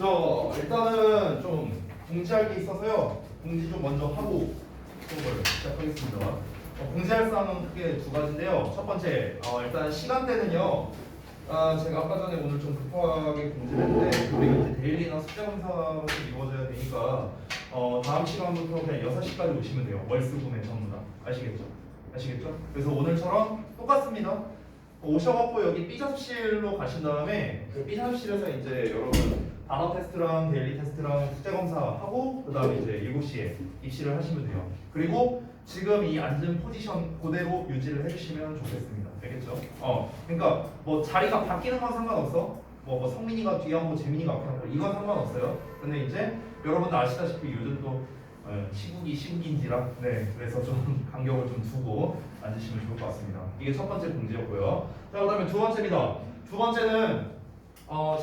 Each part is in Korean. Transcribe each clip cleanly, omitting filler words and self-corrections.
일단은 좀 공지할 게 있어서요. 공지 좀 먼저 하고 수업을 시작하겠습니다. 공지할 사항은 크게 두 가지인데요. 첫 번째, 일단 시간대는요. 제가 아까 전에 오늘 좀 급하게 공지를 했는데 우리가 이제 데일리나 숙제 검사가 좀 이루어져야 되니까 다음 시간부터 그냥 6시까지 오시면 돼요. 월수금에 전부 다. 아시겠죠? 아시겠죠? 그래서 오늘처럼 똑같습니다. 오셔갖고 여기 B접실로 가신 다음에 그 B접실에서 이제 여러분 단어 테스트랑 데일리 테스트랑 숙제 검사하고 그 다음에 이제 7시에 입시를 하시면 돼요. 그리고 지금 이 앉은 포지션 그대로 유지를 해주시면 좋겠습니다. 알겠죠? 그러니까 뭐 자리가 바뀌는 건 상관없어. 뭐 성민이가 뒤에 앉고 재민이가 앞에 앉고 이건 상관없어요. 근데 이제 여러분도 아시다시피 요즘 또 시국인지라 그래서 좀 간격을 좀 두고 앉으시면 좋을 것 같습니다. 이게 첫 번째 공지였고요. 자, 그다음에 두 번째입니다. 두 번째는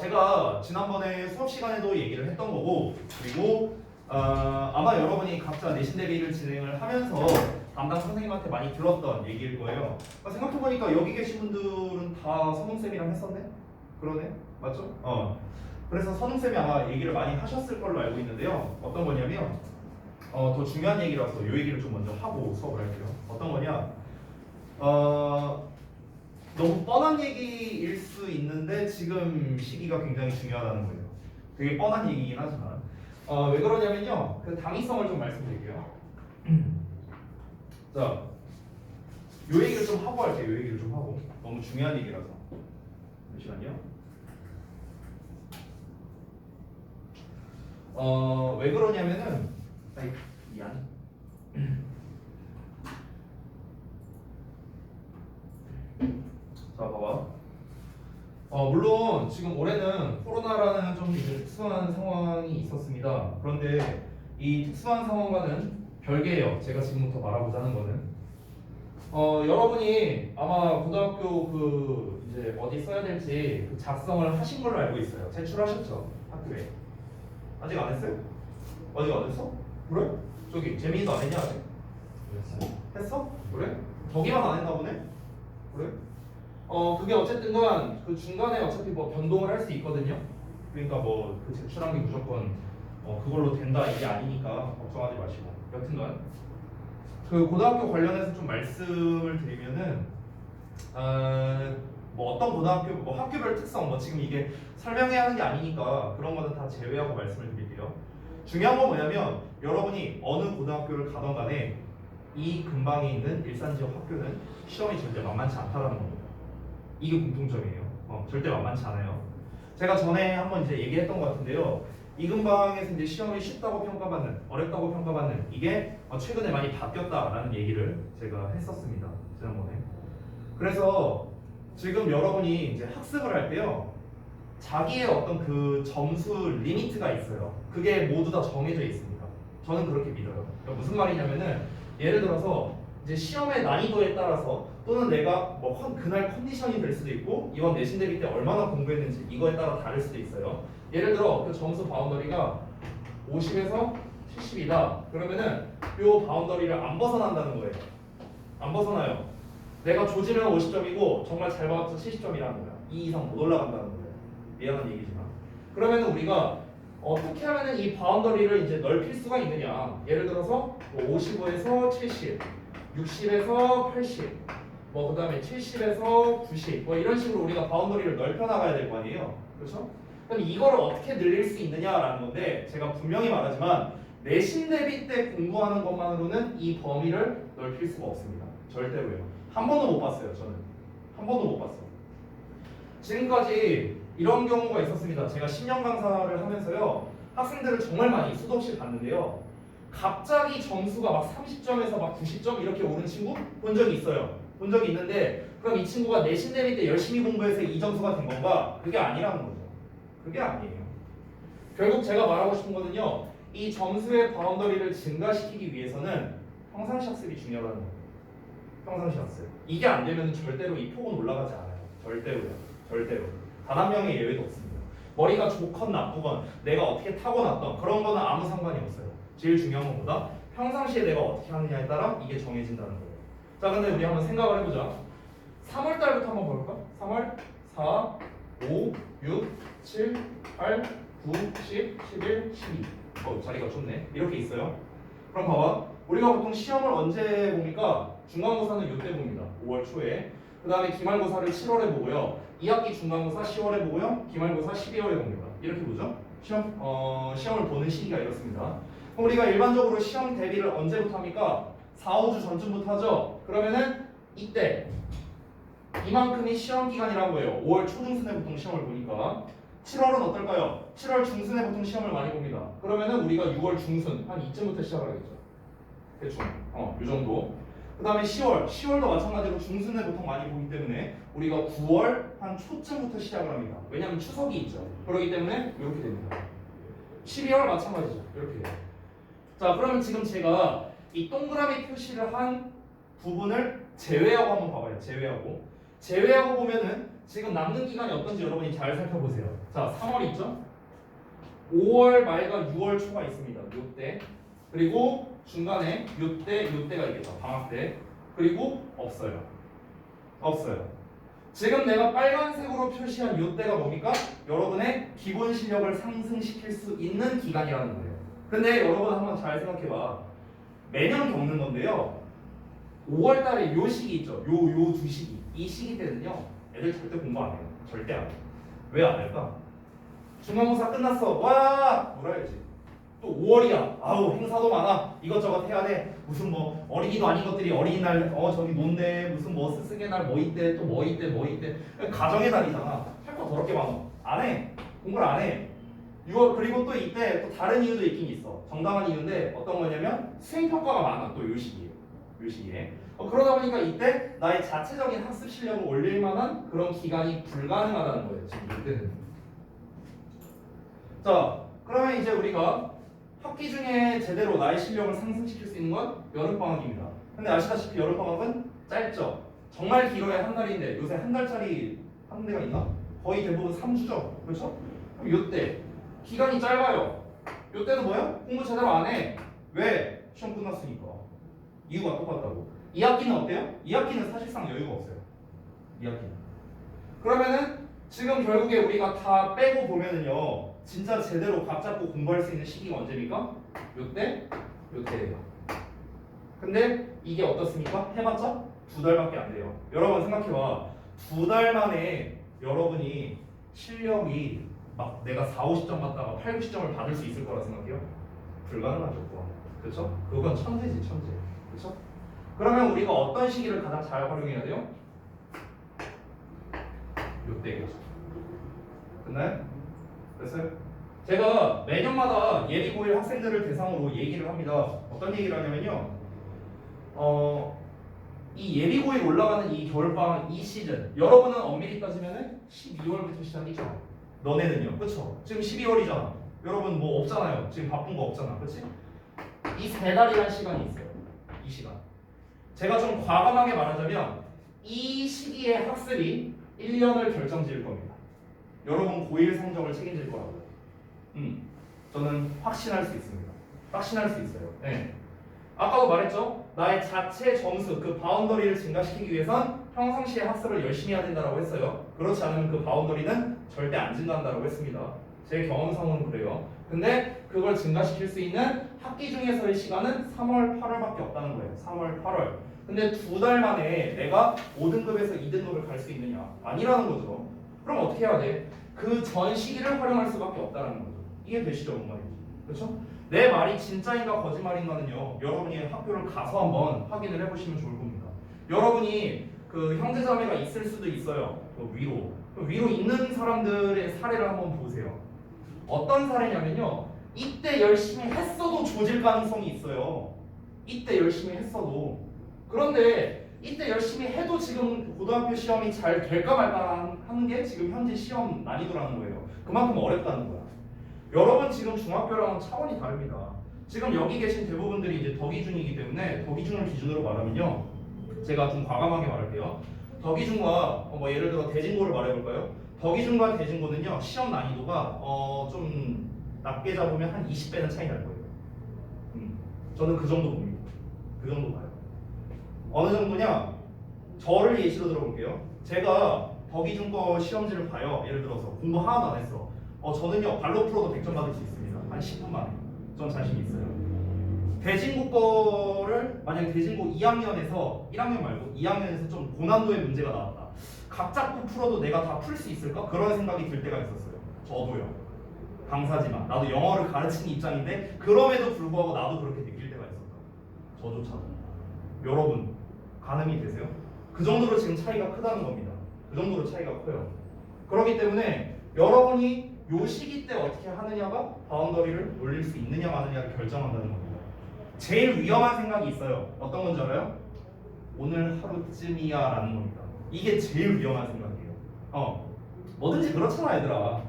제가 지난번에 수업 시간에도 얘기를 했던 거고, 그리고 아마 여러분이 각자 내신 대비를 진행을 하면서 담당 선생님한테 많이 들었던 얘기일 거예요. 생각해보니까 여기 계신 분들은 다 선웅쌤이랑 했었네? 그러네? 맞죠? 그래서 선웅쌤이 아마 얘기를 많이 하셨을 걸로 알고 있는데요. 어떤 거냐면 더 중요한 얘기라서 이 얘기를 좀 먼저 하고 수업을 할게요. 어떤 거냐? 너무 뻔한 얘기일 수 있는데 지금 시기가 굉장히 중요하다는 거예요. 되게 뻔한 얘기긴 하지만 왜 그러냐면요. 그 당위성을 좀 말씀드릴게요. 자, 요 얘기를 좀 하고 할게요. 요 얘기를 좀 하고. 너무 중요한 얘기라서. 잠시만요. 왜 그러냐면은 미안. 자, 봐봐. 물론 지금 올해는 코로나라는 좀 이제 특수한 상황이 있었습니다. 그런데 이 특수한 상황과는 별개예요. 제가 지금부터 말하고자 하는 거는 여러분이 아마 고등학교 그 이제 어디 써야 될지 그 작성을 하신 걸로 알고 있어요. 제출하셨죠? 학교에. 아직 안 했어요? 아직 안 했어? 그래? 저기 재민이도 안 했냐 아직? 했어? 그래? 저기만 안 했나 보네? 그래? 그게 어쨌든간 그 중간에 어차피 뭐 변동을 할 수 있거든요. 그러니까 뭐 그 제출한 게 무조건 그걸로 된다 이게 아니니까 걱정하지 마시고. 여튼간 그 고등학교 관련해서 좀 말씀을 드리면은 뭐 어떤 고등학교 뭐 학교별 특성 뭐 지금 이게 설명해야 하는 게 아니니까 그런 거는 다 제외하고 말씀을 드릴게요. 중요한 건 뭐냐면 여러분이 어느 고등학교를 가던 간에 이 근방에 있는 일산 지역 학교는 시험이 절대 만만치 않다라는 겁니다. 이게 공통점이에요. 절대 만만치 않아요. 제가 전에 한번 이제 얘기했던 것 같은데요. 이 근방에서 이제 시험이 쉽다고 평가받는, 어렵다고 평가받는 이게 최근에 많이 바뀌었다라는 얘기를 제가 했었습니다. 지난번에. 그래서 지금 여러분이 이제 학습을 할 때요. 자기의 어떤 그 점수 리미트가 있어요. 그게 모두 다 정해져 있습니다. 저는 그렇게 믿어요. 그러니까 무슨 말이냐면은 예를 들어서 이제 시험의 난이도에 따라서 또는 내가 뭐 그날 컨디션이 될 수도 있고 이번 내신 대비 때 얼마나 공부했는지 이거에 따라 다를 수도 있어요. 예를 들어 그 점수 바운더리가 50에서 70이다. 그러면은 이 바운더리를 안 벗어난다는 거예요. 안 벗어나요. 내가 조지면 50점이고 정말 잘 받아서 70점이라는 거야. 이 이상 못 올라간다는 거예요. 미안한 얘기지만. 그러면은 우리가 어떻게 하면은 이 바운더리를 이제 넓힐 수가 있느냐? 예를 들어서 뭐 55에서 70, 60에서 80, 뭐 그다음에 70에서 90, 뭐 이런 식으로 우리가 바운더리를 넓혀 나가야 될 거 아니에요, 그렇죠? 그럼 이거를 어떻게 늘릴 수 있느냐라는 건데 제가 분명히 말하지만 내신 대비 때 공부하는 것만으로는 이 범위를 넓힐 수가 없습니다. 절대로요. 한 번도 못 봤어요, 저는. 한 번도 못 봤어. 지금까지 이런 경우가 있었습니다. 제가 10년 강사를 하면서요. 학생들을 정말 많이 수도 없이 봤는데요. 갑자기 점수가 막 30점에서 막 90점 이렇게 오른 친구 본 적이 있어요. 본 적이 있는데 그럼 이 친구가 내신 대비 때 열심히 공부해서 이 점수가 된 건가? 그게 아니라는 거죠. 그게 아니에요. 결국 제가 말하고 싶은 거는요. 이 점수의 바운더리를 증가시키기 위해서는 평상시 학습이 중요하다는 거예요. 평상시 학습. 이게 안 되면 절대로 이 폭은 올라가지 않아요. 절대로요. 절대로. 단 한 명의 예외도 없습니다. 머리가 좋건 나쁘건 내가 어떻게 타고났던 그런 거는 아무 상관이 없어요. 제일 중요한 것보다 평상시에 내가 어떻게 하느냐에 따라 이게 정해진다는 거예요. 자, 근데 우리 한번 생각을 해보자. 3월달부터 한번 볼까? 3월 4, 5, 6, 7, 8, 9, 10, 11, 12. 자리가 좁네. 이렇게 있어요. 그럼 봐봐. 우리가 보통 시험을 언제 봅니까? 중간고사는 이때 봅니다. 5월 초에. 그 다음에 기말고사를 7월에 보고요. 2학기 중간고사 10월에 보고요. 기말고사 12월에 봅니다. 이렇게 보죠. 시험을 보는 시기가 이렇습니다. 그럼 우리가 일반적으로 시험 대비를 언제부터 합니까? 4, 5주 전쯤부터 하죠. 그러면은 이때 이만큼이 시험 기간이라고 해요. 5월 초중순에 보통 시험을 보니까. 7월은 어떨까요? 7월 중순에 보통 시험을 많이 봅니다. 그러면은 우리가 6월 중순 한 이쯤부터 시작을 하겠죠. 대충 이 정도. 그 다음에 10월도 마찬가지로 중순에 보통 많이 보기 때문에 우리가 9월 한 초쯤부터 시작을 합니다. 왜냐하면 추석이 있죠. 그렇기 때문에 이렇게 됩니다. 12월 마찬가지죠. 이렇게 돼요. 자, 그러면 지금 제가 이 동그라미 표시를 한 부분을 제외하고 한번 봐봐요. 제외하고 보면은 지금 남는 기간이 어떤지 여러분이 잘 살펴보세요. 자, 3월 있죠? 5월 말과 6월 초가 있습니다. 요때. 그리고 중간에 요때가 있겠죠. 방학 때. 그리고 없어요. 지금 내가 빨간색으로 표시한 요때가 뭡니까? 여러분의 기본 실력을 상승시킬 수 있는 기간이라는 거예요. 근데 여러분 한번 잘 생각해봐. 매년 겪는 건데요. 5월 달에 요 시기 있죠. 요 두 시기. 이 시기 때는요. 애들 절대 공부 안 해요. 절대 안 해요. 왜 안 할까? 중간고사 끝났어. 와! 놀아야지. 또 5월이야. 아우 행사도 많아. 이것저것 해야 돼. 무슨 뭐 어린이도 아닌 것들이 어린이날 저기 논대 무슨 뭐 스승의 날 뭐 있대 또 뭐 있대 가정의 달이잖아. 할 거 더럽게 많아. 안 해. 공부를 안 해. 6월 그리고 또 이때 또 다른 이유도 있긴 있어. 정당한 이유인데 어떤 거냐면 수행 평가가 많아. 또 요 시기에. 그러다 보니까 이때 나의 자체적인 학습 실력을 올릴 만한 그런 기간이 불가능하다는 거예요. 지금 이때는. 자, 그러면 이제 우리가 학기 중에 제대로 나의 실력을 상승시킬 수 있는 건 여름방학입니다. 근데 아시다시피 여름방학은 짧죠. 정말 길어야 한 달인데 요새 한 달짜리 하는 데가 있나? 거의 대부분 3주죠. 그렇죠? 그럼 요때 기간이 짧아요. 요때는 뭐야? 공부 제대로 안 해. 왜? 시험 끝났으니까. 이유가 똑같다고. 2학기는 어때요? 2학기는 사실상 여유가 없어요. 2학기는. 그러면은 지금 결국에 우리가 다 빼고 보면은요. 진짜 제대로 각 잡고 공부할 수 있는 시기가 언제입니까? 요때예요. 근데 이게 어떻습니까? 해봤자 2달밖에 안 돼요. 여러분 생각해봐. 2달 만에 여러분이 실력이 막 내가 4, 50점 받다가 8, 90점을 받을 수 있을 거라 생각해요? 불가능하죠. 그렇죠? 그건 천재지 천재. 그렇죠? 그러면 우리가 어떤 시기를 가장 잘 활용해야 돼요? 요때겠죠. 끝나요? 됐어요? 제가 매년마다 예비고일 학생들을 대상으로 얘기를 합니다. 어떤 얘기를 하냐면요. 이 예비고일 올라가는 이 겨울방학 이 시즌 여러분은 엄밀히 따지면 12월부터 시작이죠. 너네는요. 그쵸? 지금 12월이잖아. 여러분 뭐 없잖아요. 지금 바쁜 거 없잖아. 그치? 이 3달이라는 시간이 있어요. 이 시간. 제가 좀 과감하게 말하자면 이 시기의 학습이 1년을 결정지을 겁니다. 여러분 고1 성적을 책임질 거라고요. 저는 확신할 수 있습니다. 확신할 수 있어요. 네. 아까도 말했죠? 나의 자체 점수, 그 바운더리를 증가시키기 위해선 평상시에 학습을 열심히 해야 된다고 했어요. 그렇지 않으면 그 바운더리는 절대 안 증가한다고 했습니다. 제 경험상으로는 그래요. 근데 그걸 증가시킬 수 있는 학기 중에서의 시간은 3월, 8월밖에 없다는 거예요. 3월, 8월. 근데 2달 만에 내가 5등급에서 2등급을 갈 수 있느냐? 아니라는 거죠. 그럼 어떻게 해야 돼? 그 전 시기를 활용할 수밖에 없다는 거죠. 이게 되시죠, 뭔 말인지. 그렇죠? 내 말이 진짜인가 거짓말인가는요. 여러분이 학교를 가서 한번 확인을 해보시면 좋을 겁니다. 여러분이 그 형제자매가 있을 수도 있어요. 그 위로 있는 사람들의 사례를 한번 보세요. 어떤 사례냐면요. 이때 열심히 했어도 조질 가능성이 있어요. 이때 열심히 했어도. 그런데 이때 열심히 해도 지금 고등학교 시험이 잘 될까 말까 하는 게 지금 현재 시험 난이도라는 거예요. 그만큼 어렵다는 거야. 여러분 지금 중학교랑은 차원이 다릅니다. 지금 여기 계신 대부분들이 이제 덕이중이기 때문에 덕이중을 기준으로 말하면요. 제가 좀 과감하게 말할게요. 덕이중과 뭐 예를 들어 대진고를 말해볼까요? 덕이중과 대진고는요. 시험 난이도가 좀 낮게 잡으면 한 20배는 차이 날 거예요. 저는 그 정도 봅니다. 그 정도 봐요. 어느 정도냐? 저를 예시로 들어볼게요. 제가 덕이중거 시험지를 봐요. 예를 들어서 공부 하나도 안 했어. 저는요 발로 풀어도 100점 받을 수 있습니다. 한 10분 만에. 전 자신 있어요. 대진고 거를 만약에 대진고 2학년에서 1학년 말고 2학년에서 좀 고난도의 문제가 나왔다. 각 잡고 풀어도 내가 다 풀 수 있을까? 그런 생각이 들 때가 있었어요. 저도요. 강사지만 나도 영어를 가르치는 입장인데 그럼에도 불구하고 나도 그렇게 느낄 때가 있었다. 저조차도. 여러분 가늠이 되세요? 그 정도로 지금 차이가 크다는 겁니다. 그 정도로 차이가 커요. 그렇기 때문에 여러분이 요 시기 때 어떻게 하느냐가 바운더리를 올릴 수 있느냐 마느냐를 결정한다는 겁니다. 제일 위험한 생각이 있어요. 어떤 건지 알아요? 오늘 하루쯤이야 라는 겁니다. 이게 제일 위험한 생각이에요. 뭐든지 그렇잖아 얘들아.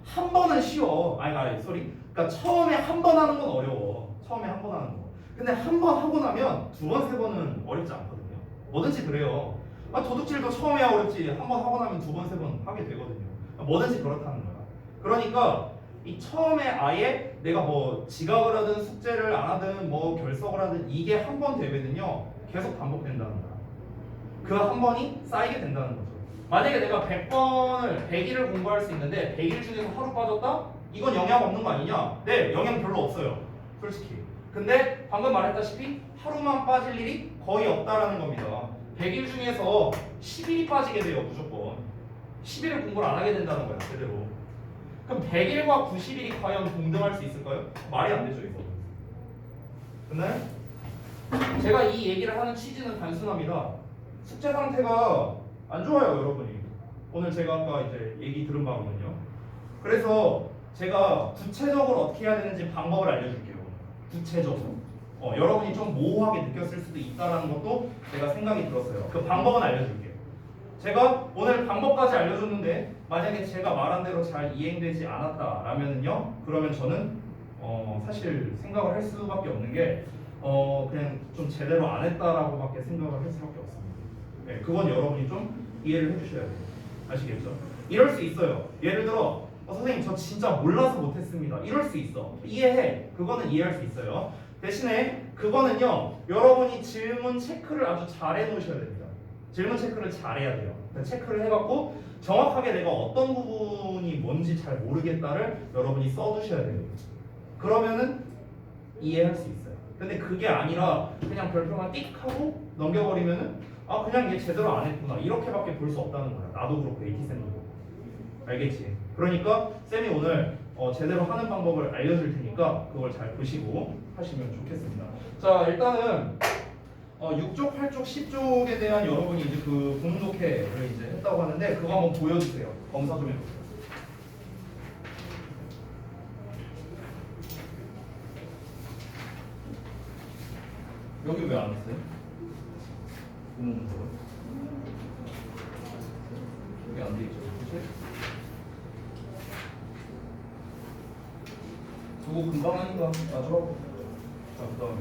한 번은 쉬워. 그러니까 처음에 한 번 하는 건 어려워. 처음에 한 번 하는 거. 근데 한 번 하고 나면 두 번, 세 번은 어렵지 않거든요. 뭐든지 그래요. 도둑질도 처음에 어렵지 한 번 하고 나면 두 번, 세 번 하게 되거든요. 뭐든지 그렇다는 거야. 그러니까 이 처음에 아예 내가 뭐 지각을 하든 숙제를 안 하든 뭐 결석을 하든 이게 한 번 되면은요 계속 반복된다는 거야. 그 한 번이 쌓이게 된다는 거죠. 만약에 내가 100번을 100일을 공부할 수 있는데 100일 중에서 하루 빠졌다? 이건 영향 없는 거 아니냐? 네, 영향 별로 없어요. 솔직히. 근데 방금 말했다시피 하루만 빠질 일이 거의 없다라는 겁니다. 100일 중에서 10일이 빠지게 돼요, 무조건. 10일을 공부를 안 하게 된다는 거야, 제대로. 그럼 100일과 90일이 과연 동등할 수 있을까요? 말이 안 되죠, 이거. 근데 제가 이 얘기를 하는 취지는 단순합니다. 숙제 상태가 안 좋아요, 여러분이. 오늘 제가 아까 이제 얘기 들은 바거든요. 그래서 제가 구체적으로 어떻게 해야 되는지 방법을 알려줄게요. 구체적으로. 여러분이 좀 모호하게 느꼈을 수도 있다는 것도 제가 생각이 들었어요. 그 방법은 알려줄게요. 제가 오늘 방법까지 알려줬는데 만약에 제가 말한 대로 잘 이행되지 않았다라면은요, 그러면 저는 사실 생각을 할 수밖에 없는 게 그냥 좀 제대로 안 했다라고밖에 생각을 할 수밖에 없습니다. 네, 그건 여러분이 좀 이해를 해주셔야 돼요. 아시겠죠? 이럴 수 있어요. 예를 들어 선생님 저 진짜 몰라서 못했습니다. 이럴 수 있어. 이해해. 그거는 이해할 수 있어요. 대신에 그거는요, 여러분이 질문 체크를 아주 잘 해놓으셔야 됩니다. 질문 체크를 잘 해야 돼요. 체크를 해갖고 정확하게 내가 어떤 부분이 뭔지 잘 모르겠다를 여러분이 써두셔야 돼요. 그러면은 이해할 수 있어요. 근데 그게 아니라 그냥 별표만 띡 하고 넘겨버리면은 그냥 얘 제대로 안 했구나 이렇게밖에 볼 수 없다는 거야. 나도 그렇고 AT쌤도 그렇고. 알겠지? 그러니까 쌤이 오늘 제대로 하는 방법을 알려줄 테니까 그걸 잘 보시고 하시면 좋겠습니다. 자, 일단은 6쪽, 8쪽, 10쪽에 대한 여러분이 이제 그 공독회를 이제 했다고 하는데 그거 한번 보여주세요. 검사 좀 해보세요. 여기 왜 안 했어요? 여기 안 돼 있죠? 그치? 그거 금방 하니까 놔주라고. 자, 그 다음에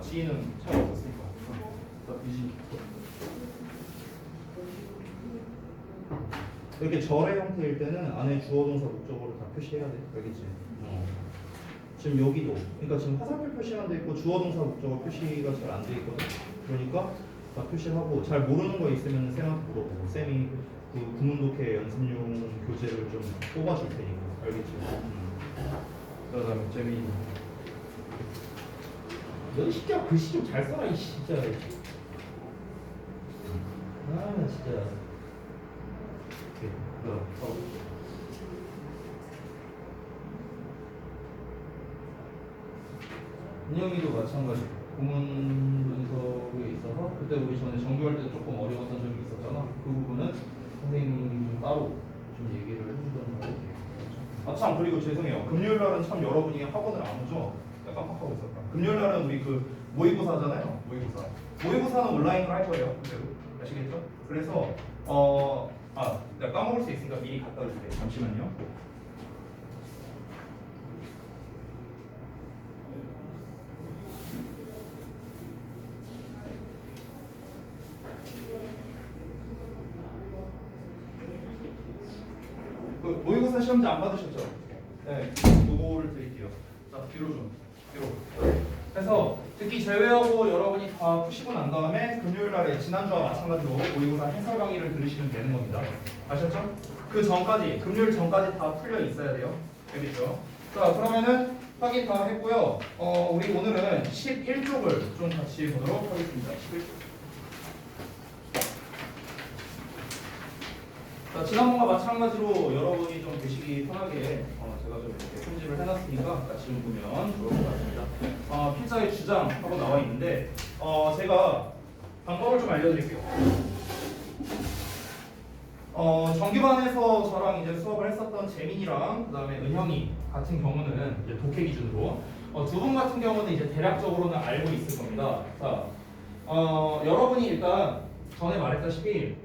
지인은 차이 없었으니까. 자, 비지. 이렇게 절의 형태일 때는 안에 주어 동사 목적어를 다 표시해야 돼. 알겠지? 지금 여기도 그러니까 지금 화살표 표시만 돼 있고 주어 동사 목적어 표시가 잘 안 돼 있거든. 그러니까 다 표시하고 잘 모르는 거 있으면 쌤한테 물어보고 쌤이 그 구문독해 연습용 교재를 좀 뽑아줄 테니까. 알겠지? 그다음에 재민이. 너 진짜 글씨 좀 잘 써라 이 진짜. 나 진짜. 은영이도 마찬가지. 구문 분석에 있어서 그때 우리 전에 정규할 때 조금 어려웠던 점이 있었잖아. 그 부분은 선생님이 좀 따로 좀 얘기를 해주던 거고. 참 그리고 죄송해요. 금요일 날은 참 여러분이 학원을 안 오죠. 내가 깜빡하고 있었다. 금요일 날은 우리 그 모의고사잖아요. 모의고사. 모의고사는 온라인으로 할 거예요. 그대로. 아시겠죠? 그래서 내가 까먹을 수 있으니까 미리 갖다 줄게요. 잠시만요. 그 모의고사 시험지 안 받으셨죠? 네, 요거를 드릴게요. 자, 뒤로 좀. 뒤로. 그래서 듣기 제외하고 여러분이 다 푸시고 난 다음에 금요일 날에 지난주와 마찬가지로 모의고사 해설 강의를 들으시면 되는 겁니다. 아셨죠? 그 전까지, 금요일 전까지 다 풀려 있어야 돼요. 알겠죠? 자, 그러면은 확인 다 했고요. 우리 오늘은 11쪽을 좀 같이 보도록 하겠습니다. 11쪽. 자, 지난번과 마찬가지로 여러분이 좀 보시기 편하게 제가 좀 이렇게 편집을 해놨으니까 같이 좀 보면 좋을 것 같습니다. 필자의 주장하고 나와 있는데 제가 방법을 좀 알려드릴게요. 정규반에서 저랑 이제 수업을 했었던 재민이랑 그다음에 은형이 같은 경우는 이제 독해 기준으로 두 분 같은 경우는 이제 대략적으로는 알고 있을 겁니다. 자, 여러분이 일단 전에 말했다시피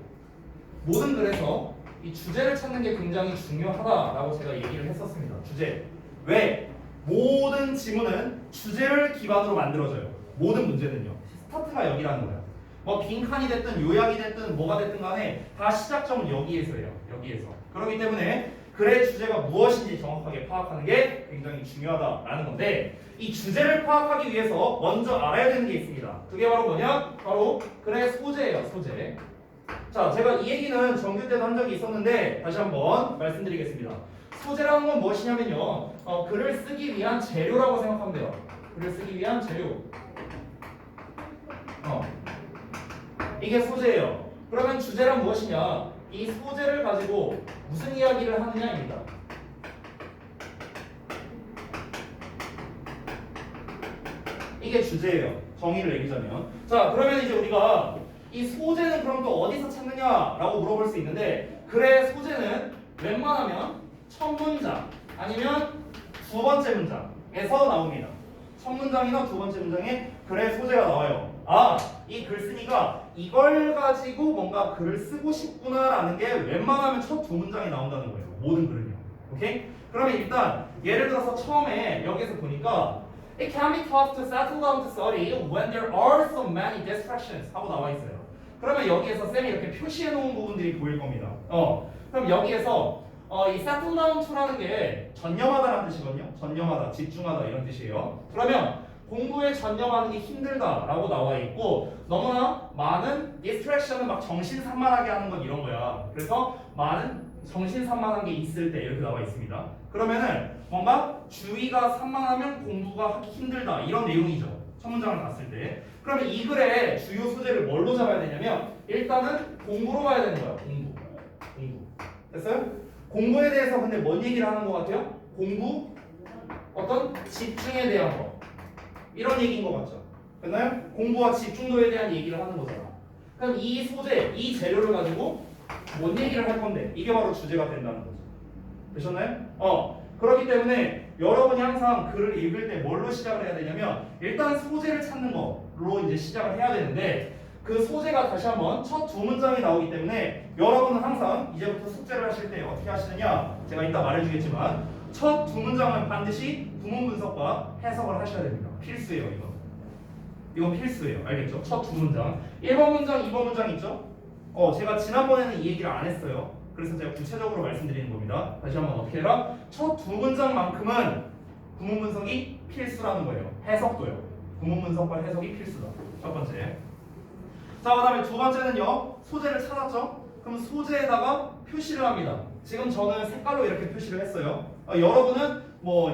모든 글에서 이 주제를 찾는 게 굉장히 중요하다라고 제가 얘기를 했었습니다. 주제. 왜? 모든 지문은 주제를 기반으로 만들어져요. 모든 문제는요. 스타트가 여기라는 거야. 뭐 빈칸이 됐든 요약이 됐든 뭐가 됐든 간에 다 시작점은 여기에서예요. 여기에서. 그렇기 때문에 글의 주제가 무엇인지 정확하게 파악하는 게 굉장히 중요하다라는 건데 이 주제를 파악하기 위해서 먼저 알아야 되는 게 있습니다. 그게 바로 뭐냐? 바로 글의 소재예요. 소재. 자, 제가 이 얘기는 정규 때도 한 적이 있었는데 다시 한번 말씀드리겠습니다. 소재라는 건 무엇이냐면요. 글을 쓰기 위한 재료라고 생각하면 돼요. 글을 쓰기 위한 재료. 이게 소재예요. 그러면 주제란 무엇이냐? 이 소재를 가지고 무슨 이야기를 하느냐입니다. 이게 주제예요. 정의를 내리자면. 자, 그러면 이제 우리가 이 소재는 그럼 또 어디서 찾느냐라고 물어볼 수 있는데 글의 소재는 웬만하면 첫 문장 아니면 두 번째 문장에서 나옵니다. 첫 문장이나 두 번째 문장에 글의 소재가 나와요. 아, 이 글쓴이가 이걸 가지고 뭔가 글을 쓰고 싶구나라는 게 웬만하면 첫 두 문장이 나온다는 거예요. 모든 글은요. 오케이? 그러면 일단 예를 들어서 처음에 여기서 보니까 It can be tough to settle down to study when there are so many distractions 하고 나와 있어요. 그러면 여기에서 쌤이 이렇게 표시해 놓은 부분들이 보일 겁니다. 그럼 여기에서 이 settle down to라는 게 전념하다라는 뜻이거든요. 전념하다, 집중하다 이런 뜻이에요. 그러면 공부에 전념하는 게 힘들다라고 나와 있고 너무나 많은 distraction은 막 정신산만하게 하는 건 이런 거야. 그래서 많은 정신산만한 게 있을 때 이렇게 나와 있습니다. 그러면은 뭔가 주의가 산만하면 공부가 하기 힘들다 이런 내용이죠. 첫 문장을 봤을 때. 그러면 이 글의 주요 소재를 뭘로 잡아야 되냐면 일단은 공부로 봐야 되는 거예요. 공부. 됐어요? 공부에 대해서 근데 뭔 얘기를 하는 것 같아요? 공부 어떤 집중에 대한 거 이런 얘기인 것 같죠? 됐나요? 공부와 집중도에 대한 얘기를 하는 거잖아. 그럼 이 소재, 이 재료를 가지고 뭔 얘기를 할 건데 이게 바로 주제가 된다는 거죠. 되셨나요? 그렇기 때문에 여러분이 항상 글을 읽을 때 뭘로 시작을 해야 되냐면 일단 소재를 찾는 거로 이제 시작을 해야 되는데 그 소재가 다시 한번 첫 두 문장이 나오기 때문에 여러분은 항상 이제부터 숙제를 하실 때 어떻게 하시느냐 제가 이따 말해주겠지만 첫 두 문장은 반드시 구문 분석과 해석을 하셔야 됩니다. 필수예요. 이거 필수예요. 알겠죠? 첫 두 문장 1번 문장, 2번 문장 있죠? 제가 지난번에는 이 얘기를 안 했어요. 그래서 제가 구체적으로 말씀드리는 겁니다. 다시 한번 어떻게 해라? 첫 두 문장만큼은 구문 분석이 필수라는 거예요. 해석도요. 구문 분석과 해석이 필수다. 첫 번째. 자, 그 다음에 두 번째는요. 소재를 찾았죠? 그럼 소재에다가 표시를 합니다. 지금 저는 색깔로 이렇게 표시를 했어요. 여러분은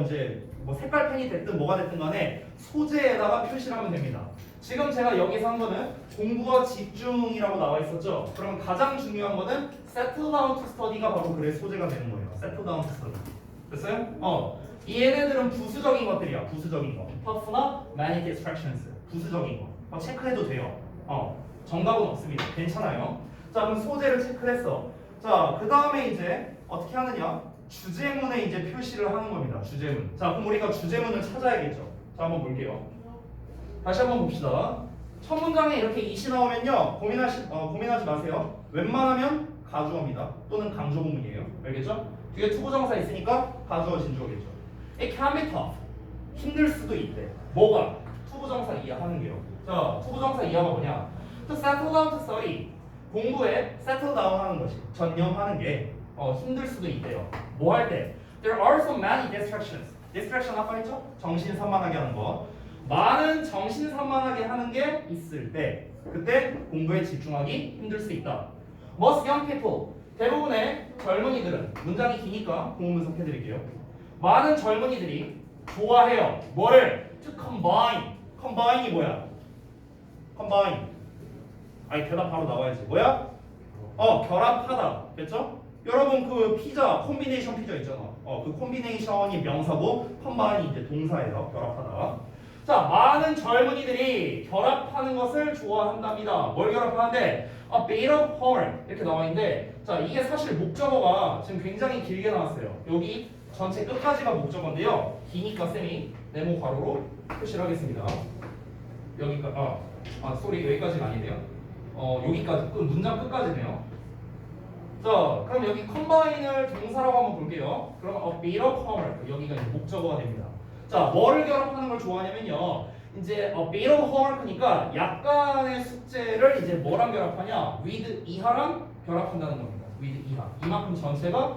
이제 색깔 펜이 됐든 뭐가 됐든 간에 소재에다가 표시를 하면 됩니다. 지금 제가 여기서 한 거는 공부와 집중이라고 나와 있었죠. 그럼 가장 중요한 거는 settle down to study가 바로 글의 소재가 되는 거예요. settle down to study. 됐어요? 이 얘네들은 부수적인 것들이야. 부수적인 거. tough나 many distractions. 부수적인 거. 체크해도 돼요. 정답은 없습니다. 괜찮아요. 자, 그럼 소재를 체크를 했어. 자, 그 다음에 이제 어떻게 하느냐? 주제문에 이제 표시를 하는 겁니다. 주제문. 자, 그럼 우리가 주제문을 찾아야겠죠. 자, 한번 볼게요. 다시 한번 봅시다. 첫 문장에 이렇게 이시 나오면요. 고민하지 마세요. 웬만하면 가주어입니다. 또는 강조 부문이에요. 알겠죠? 뒤에 투부정사 있으니까 가주어 진주어겠죠. It can be tough. 힘들 수도 있대. 뭐가? 투부정사 이해하는 게요. 자, 투부정사 이해가 뭐냐? To settle down to study. 공부에 settle down 하는 것이 전념하는 게 힘들 수도 있대요. 뭐 할 때? There are so many distractions. distraction 아까 했죠? 정신 산만하게 하는 거. 많은 정신 산만하게 하는 게 있을 때 그때 공부에 집중하기 힘들 수 있다. Most young people 대부분의 젊은이들은 문장이 기니까 공부 분석해 드릴게요. 많은 젊은이들이 좋아해요. 뭐를? To combine. combine이 뭐야? combine. 아니 대답 바로 나와야지. 뭐야? 결합하다. 됐죠? 여러분 그 피자 콤비네이션 피자 있잖아. 그 콤비네이션이 명사고 컴바인이 이제 동사예요. 결합하다. 자, 많은 젊은이들이 결합하는 것을 좋아한답니다. 뭘 결합하는데? A bit of homework 이렇게 나와 있는데, 자 이게 사실 목적어가 지금 굉장히 길게 나왔어요. 여기 전체 끝까지가 목적어인데요. 기니까 쌤이 네모 괄호로 표시를 하겠습니다. 여기까지 쏘리 여기까지는 아니네요. 여기까지 문장 끝까지네요. 자, 그럼 여기 컴바인을 동사라고 한번 볼게요. 그럼 a bit of homework 여기가 이제 목적어가 됩니다. 자, 뭐를 결합하는 걸 좋아하냐면요. 이제 a bit of homework니까 약간의 숙제를 이제 뭐랑 결합하냐? with 이하랑 결합한다는 겁니다. with 이하. 이만큼 전체가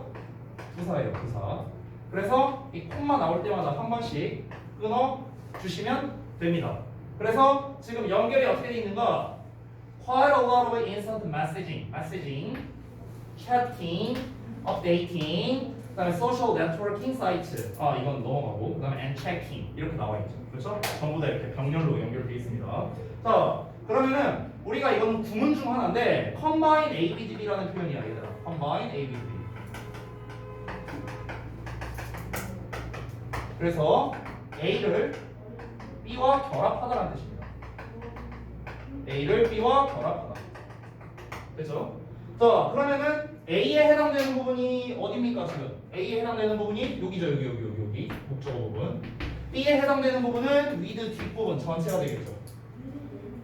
부사예요, 부사. 그래서 이 콤마 나올 때마다 한 번씩 끊어 주시면 됩니다. 그래서 지금 연결이 어떻게 돼 있는가? Quite a lot of instant messaging, chatting, updating, 그다음에 social networking 사이트. 이건 넘어가고 그다음에 and checking 이렇게 나와 있죠. 그렇죠? 전부 다 이렇게 병렬로 연결되어 있습니다. 자, 그러면은 우리가 이건 구문 중 하나인데 combine A, B, B라는 표현이야, 얘들아. combine A, B, B. 그래서 A를 B와 결합하다라는 뜻입니다. A를 B와 결합하다. 그렇죠? 자, 그러면은 A에 해당되는 부분이 어디입니까 지금? A에 해당되는 부분이 여기죠, 여기 목적어 부분. B에 해당되는 부분은 with 뒷부분 전체가 되겠죠.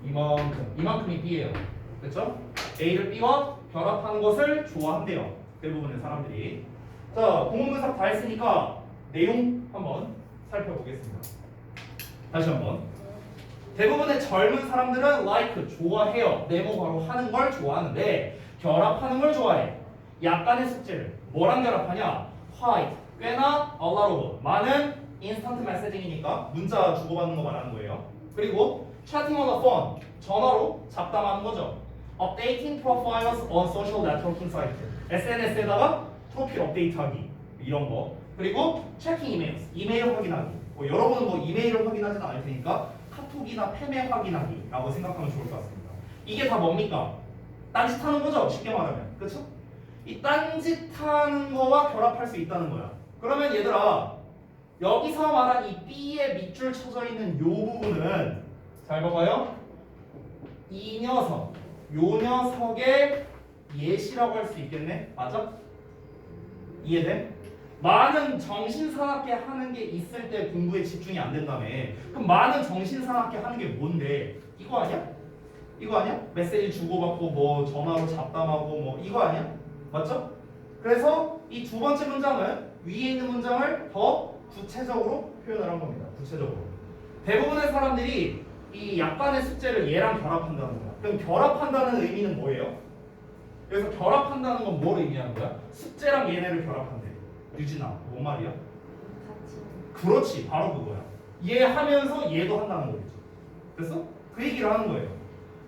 이만큼이 B예요. 그렇죠? A를 B와 결합하는 것을 좋아한대요. 대부분의 사람들이. 자, 공문 분석 다 했으니까 내용 한번 살펴보겠습니다. 다시 한번. 대부분의 젊은 사람들은 like 좋아해요. 네모 바로 하는 걸 좋아하는데 결합하는 걸 좋아해. 약간의 숙제를 뭐랑 결합하냐? quite 꽤나 a lot of 많은 instant messaging이니까 문자 주고받는 거 말하는 거예요. 그리고 chatting on the phone 전화로 잡담하는 거죠. updating profiles on social networking site SNS에다가 프로필 업데이트하기 이런 거. 그리고 checking emails 이메일 확인하기. 여러분은 뭐 이메일을 확인하지는 않을 테니까 카톡이나 페메 확인하기라고 생각하면 좋을 것 같습니다. 이게 다 뭡니까? 딴짓하는 거죠. 쉽게 말하면. 그렇죠? 이 딴짓하는 거와 결합할 수 있다는 거야. 그러면 얘들아 여기서 말한 이 B에 밑줄 쳐져 있는 요 부분은 잘 봐봐요. 이 녀석, 요 녀석의 예시라고 할 수 있겠네. 맞아? 이해돼? 많은 정신사납게 하는 게 있을 때 공부에 집중이 안 된다며. 그럼 많은 정신사납게 하는 게 뭔데? 이거 아니야? 이거 아니야? 메시지 주고받고 뭐 전화로 잡담하고 뭐 이거 아니야? 맞죠? 그래서 이 두 번째 문장은 위에 있는 문장을 더 구체적으로 표현을 한 겁니다. 구체적으로. 대부분의 사람들이 이 약간의 숙제를 얘랑 결합한다는 거야. 그럼 결합한다는 의미는 뭐예요? 그래서 결합한다는 건 뭘 의미하는 거야? 숙제랑 얘네를 결합한대. 유진아, 뭔 말이야? 그렇지, 바로 그거야. 얘 하면서 얘도 한다는 거겠죠. 됐어? 그 얘기를 하는 거예요.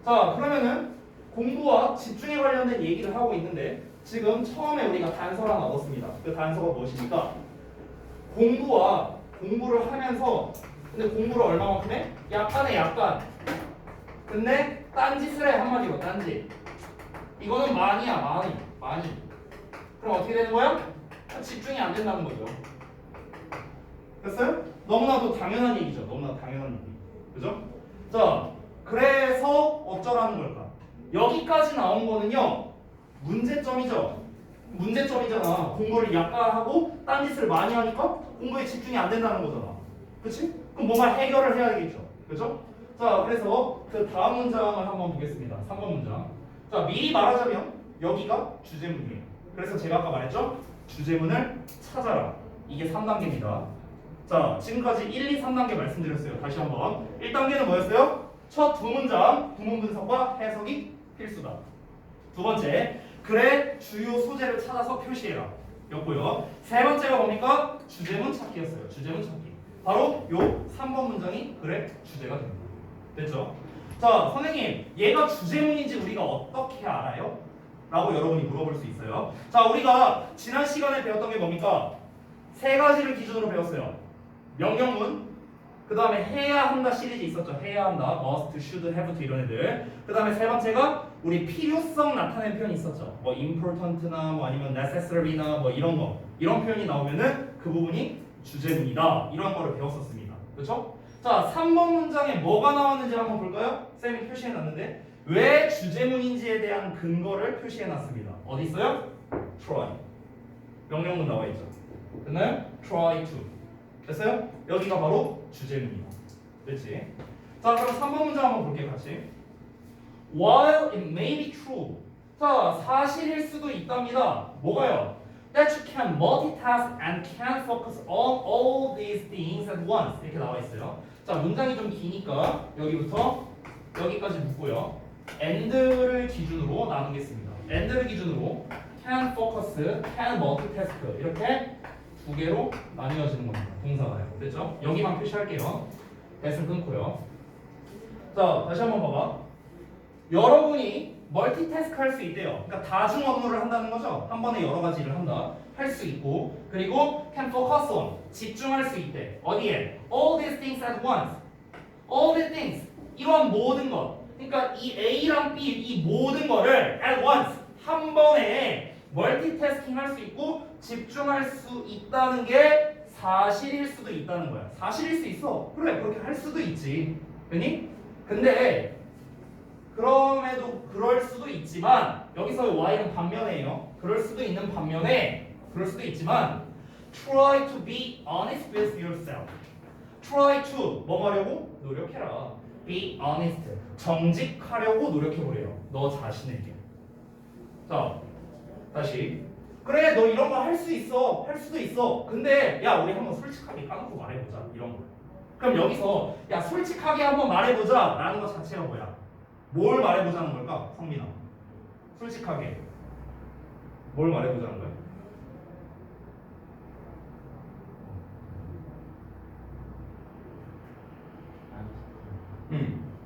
자, 그러면은 공부와 집중에 관련된 얘기를 하고 있는데 지금 처음에 우리가 단서를 하나 얻었습니다. 그 단서가 무엇입니까? 공부와 공부를 하면서 근데 공부를 얼마만큼 해? 약간의 약간. 근데 딴짓을 해. 한마디로 딴짓. 이거는 많이야, 많이. 그럼 어떻게 되는 거야? 집중이 안 된다는 거죠. 됐어요? 너무나도 당연한 얘기죠. 너무나 당연한 얘기. 그죠? 자, 그래서 어쩌라는 걸까? 여기까지 나온 거는요. 문제점이죠. 문제점이잖아. 공부를 약간 하고 딴짓을 많이 하니까 공부에 집중이 안 된다는 거잖아. 그치? 그럼 뭔가 해결을 해야 되겠죠. 그죠? 자, 그래서 그 다음 문장을 한번 보겠습니다. 3번 문장. 자, 미리 말하자면 여기가 주제문이에요. 그래서 제가 아까 말했죠? 주제문을 찾아라. 이게 3단계입니다. 자, 지금까지 1, 2, 3단계 말씀드렸어요. 다시 한번. 1단계는 뭐였어요? 첫 두 문장, 구문 분석과 해석이 필수다. 두 번째, 글의 주요 소재를 찾아서 표시해라. 였고요. 세 번째가 뭡니까? 주제문 찾기였어요. 주제문 찾기. 바로 요 3번 문장이 글의 주제가 됩니다. 됐죠? 자, 선생님, 얘가 주제문인지 우리가 어떻게 알아요? 라고 여러분이 물어볼 수 있어요. 자, 우리가 지난 시간에 배웠던 게 뭡니까? 세 가지를 기준으로 배웠어요. 명령문, 그 다음에 해야 한다 시리즈 있었죠. 해야 한다, must, should, have to 이런 애들. 그 다음에 세 번째가 우리 필요성 나타내는 표현이 있었죠. 뭐 important나 뭐 아니면 necessary나 뭐 이런 거, 이런 표현이 나오면은 그 부분이 주제문이다. 이런 거를 배웠었습니다. 그렇죠? 자, 3번 문장에 뭐가 나왔는지 한번 볼까요? 쌤이 표시해놨는데 왜 주제문인지에 대한 근거를 표시해놨습니다. 어디 있어요? try. 명령문 나와있죠. 됐나요? try to. 됐어요? 여기가 바로 주제문이다. 됐지? 자, 그럼 3번 문장 한번 볼게요, 같이. While it may be true. 자, 사실일 수도 있답니다. 뭐가요? That you can multitask and can focus on all these things at once. 이렇게 나와 있어요. 자, 문장이 좀 기니까 여기부터 여기까지 묶고요. and를 기준으로 나누겠습니다. and를 기준으로 can focus, can multitask 이렇게 두 개로 나뉘어지는 겁니다. 동사가요. 됐죠? 여기만 표시할게요. that은 끊고요. 자, 다시 한번 봐봐. 여러분이 멀티태스크 할 수 있대요. 그러니까 다중 업무를 한다는 거죠. 한 번에 여러 가지 일을 한다. 할 수 있고, 그리고 can focus on, 집중할 수 있대. 어디에? All these things at once. All these things. 이런 모든 것. 그러니까 이 A랑 B 이 모든 거를 at once 한 번에 멀티태스킹 할 수 있고 집중할 수 있다는 게 사실일 수도 있다는 거야. 사실일 수 있어. 그래, 그렇게 할 수도 있지. 그니? 근데 그럼에도 그럴 수도 있지만 여기서 Y는 반면이에요. 그럴 수도 있는 반면에 그럴 수도 있지만 try to be honest with yourself. try to 뭐 하려고? 노력해라. be honest. 정직하려고 노력해보래요. 너 자신에게. 자, 다시. 그래, 너 이런 거 할 수 있어. 할 수도 있어. 근데 야, 우리 한번 솔직하게 까놓고 말해보자. 이런 거. 그럼 여기서 야, 솔직하게 한번 말해보자 라는 것 자체가 뭐야? 뭘 말해보자는 걸까? 성민아, 솔직하게 뭘 말해보자는 거야?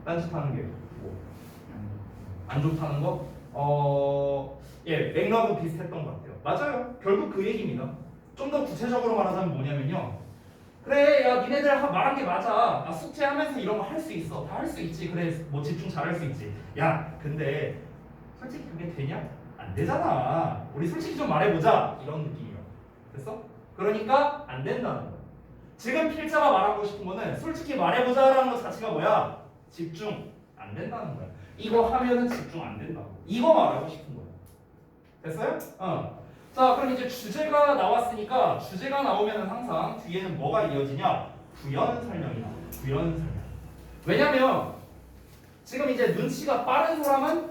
딴짓하는 게 뭐? 안 좋다는 거? 예, 맥락은 비슷했던 것 같아요. 맞아요. 결국 그 얘기입니다. 좀 더 구체적으로 말하자면 뭐냐면요. 그래, 야, 니네들 말한 게 맞아. 나 숙제하면서 이런 거 할 수 있어. 다 할 수 있지. 그래, 뭐 집중 잘할 수 있지. 야, 근데 솔직히 그게 되냐? 안 되잖아. 우리 솔직히 좀 말해보자. 이런 느낌이요. 됐어? 그러니까 안 된다는 거야. 지금 필자가 말하고 싶은 거는 솔직히 말해보자라는 것 자체가 뭐야? 집중 안 된다는 거야. 이거 하면은 집중 안 된다고. 이거 말하고 싶은 거야. 됐어요? 자, 그럼 이제 주제가 나왔으니까 주제가 나오면 항상 뒤에는 뭐가 이어지냐? 부연 설명이 나와요. 부연 설명. 왜냐면 지금 이제 눈치가 빠른 사람은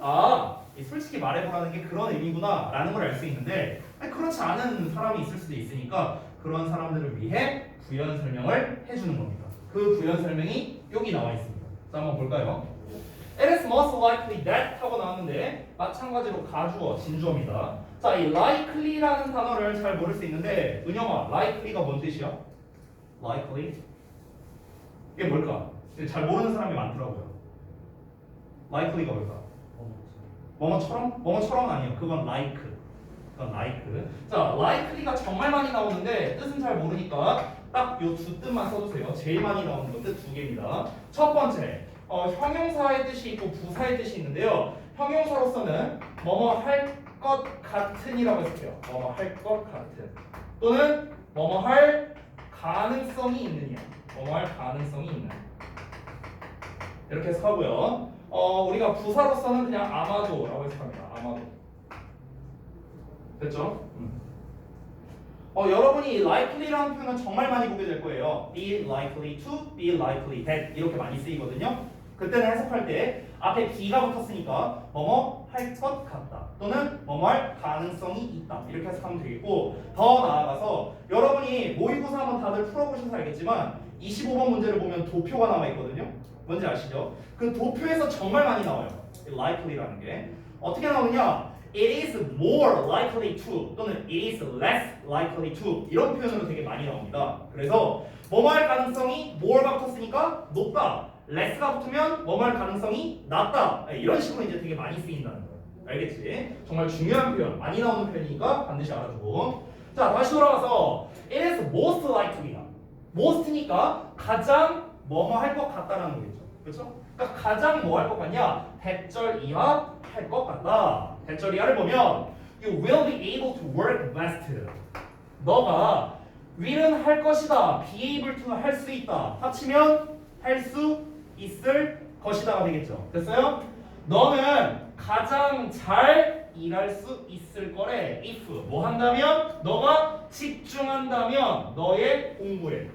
솔직히 말해보라는 게 그런 의미구나 라는 걸 알 수 있는데 그렇지 않은 사람이 있을 수도 있으니까 그런 사람들을 위해 부연 설명을 해주는 겁니다. 그 부연 설명이 여기 나와 있습니다. 자, 한번 볼까요? It is most likely that 하고 나왔는데 마찬가지로 가주어, 진주어입니다. 자, 이 likely라는 단어를 잘 모를 수 있는데 은영아, likely가 뭔 뜻이야? likely? 이게 뭘까? 잘 모르는 사람이 많더라고요. likely가 뭘까? 뭐뭐처럼? 뭐뭐처럼은 아니에요. 그건 like. 그건 like. 자, likely가 정말 많이 나오는데 뜻은 잘 모르니까 딱 요 두 뜻만 써주세요. 제일 많이 나오는 것 뜻 두 개입니다. 첫 번째, 형용사의 뜻이 있고 부사의 뜻이 있는데요. 형용사로서는 뭐뭐 할 것 같은이라고 했어요. 뭐뭐 할 것 같은 또는 뭐뭐 할 가능성이 있느냐. 뭐뭐 할 가능성이 있는 이렇게 해서 하고요. 우리가 부사로서는 그냥 아마도라고 해석합니다. 아마도. 됐죠? 여러분이 likely라는 표현은 정말 많이 보게 될 거예요. be likely to, be likely that 이렇게 많이 쓰이거든요. 그때는 해석할 때 앞에 be가 붙었으니까 뭐뭐 할 것 같다 또는 뭐뭐 할 가능성이 있다 이렇게 해석하면 되겠고 더 나아가서 여러분이 모의고사 한번 다들 풀어보셔서 알겠지만 25번 문제를 보면 도표가 나와 있거든요. 뭔지 아시죠? 그 도표에서 정말 많이 나와요. likely라는 게 어떻게 나오느냐? it is more likely to 또는 it is less likely to 이런 표현으로 되게 많이 나옵니다. 그래서 뭐뭐 할 가능성이 more가 붙었으니까 높다. less가 붙으면 뭐뭐 할 가능성이 낮다. 이런 식으로 이제 되게 많이 쓰인다는 거예요. 알겠지? 정말 중요한 표현, 많이 나오는 표현이니까 반드시 알아두고. 자, 다시 돌아가서 it is most likely다. most니까 가장 뭐뭐 할 것 같다라는 거겠죠. 그렇죠? 그러니까 가장 뭐 할 것 같냐? 대절 이하 할 것 같다. 대절 이하를 보면 you will be able to work best. 너가 will은 할 것이다. be able to 할 수 있다. 합치면 할 수 있을 것이다가 되겠죠. 됐어요? 너는 가장 잘 일할 수 있을 거래. if 뭐 한다면 너가 집중한다면 너의 공부에.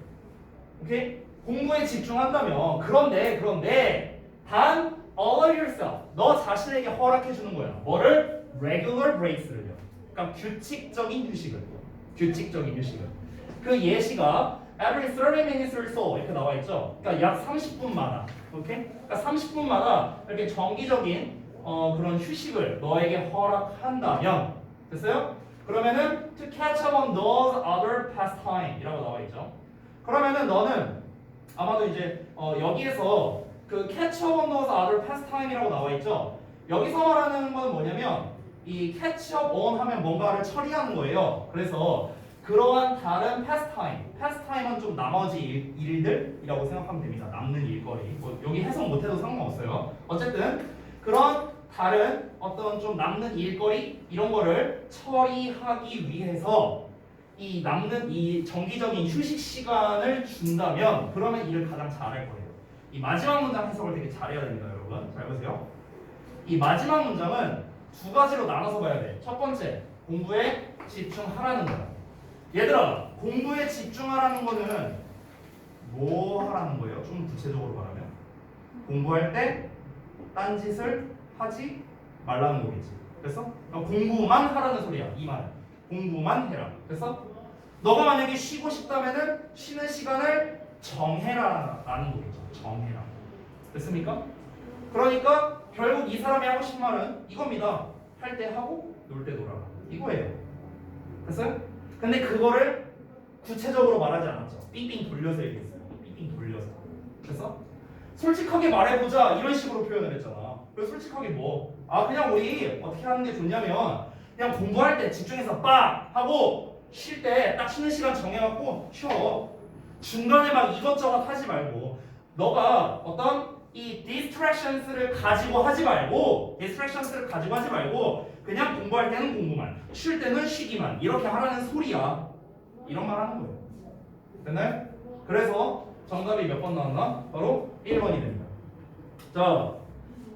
오케이? 공부에 집중한다면 그런데 단 all of yourself 너 자신에게 허락해 주는 거야. 뭐를? regular breaks를요. 그러니까 규칙적인 휴식을. 그 예시가 every 30 minutes or so 이렇게 나와 있죠. 그러니까 약 30분마다. 오케이? 그러니까 30분마다 이렇게 정기적인 그런 휴식을 너에게 허락한다면 됐어요? 그러면은 to catch up on those other pastime이라고 나와 있죠. 그러면은 너는 아마도 이제 여기에서 그 catch up on those other pastime이라고 나와 있죠. 여기서 말하는 건 뭐냐면 이 catch up on 하면 뭔가를 처리하는 거예요. 그래서 그러한 다른 pastime은 좀 나머지 일들이라고 생각하면 됩니다. 남는 일거리. 뭐 여기 해석 못해도 상관없어요. 어쨌든 그런 다른 어떤 좀 남는 일거리 이런 거를 처리하기 위해서 이 남는 이 정기적인 휴식 시간을 준다면 그러면 일을 가장 잘할 거예요. 이 마지막 문장 해석을 되게 잘해야 됩니다, 여러분. 잘 보세요. 이 마지막 문장은 두 가지로 나눠서 봐야 돼. 첫 번째, 공부에 집중하라는 거야. 얘들아, 공부에 집중하라는 거는 뭐 하라는 거예요? 좀 구체적으로 말하면 공부할 때 딴짓을 하지 말라는 거겠지. 됐어? 그러니까 공부만 하라는 소리야. 이 말은 공부만 해라. 됐어? 너가 만약에 쉬고 싶다면은 쉬는 시간을 정해라라는 거겠죠. 정해라. 됐습니까? 그러니까 결국 이 사람이 하고 싶은 말은 이겁니다. 할 때 하고 놀 때 놀아라. 이거예요. 됐어요? 근데 그거를 구체적으로 말하지 않았죠. 삥삥 돌려서 얘기했어요. 삥삥 돌려서. 됐어? 솔직하게 말해보자 이런 식으로 표현을 했잖아. 그래서 솔직하게 뭐? 그냥 우리 어떻게 하는 게 좋냐면 그냥 공부할 때 집중해서 빡 하고 쉴 때 딱 쉬는 시간 정해갖고 쉬어. 중간에 막 이것저것 하지 말고 너가 어떤 이 distractions를 가지고 하지 말고 그냥 공부할 때는 공부만 쉴 때는 쉬기만 이렇게 하라는 소리야. 이런 말 하는 거예요. 됐나요? 그래서 정답이 몇 번 나왔나? 바로 1번이 됩니다. 자,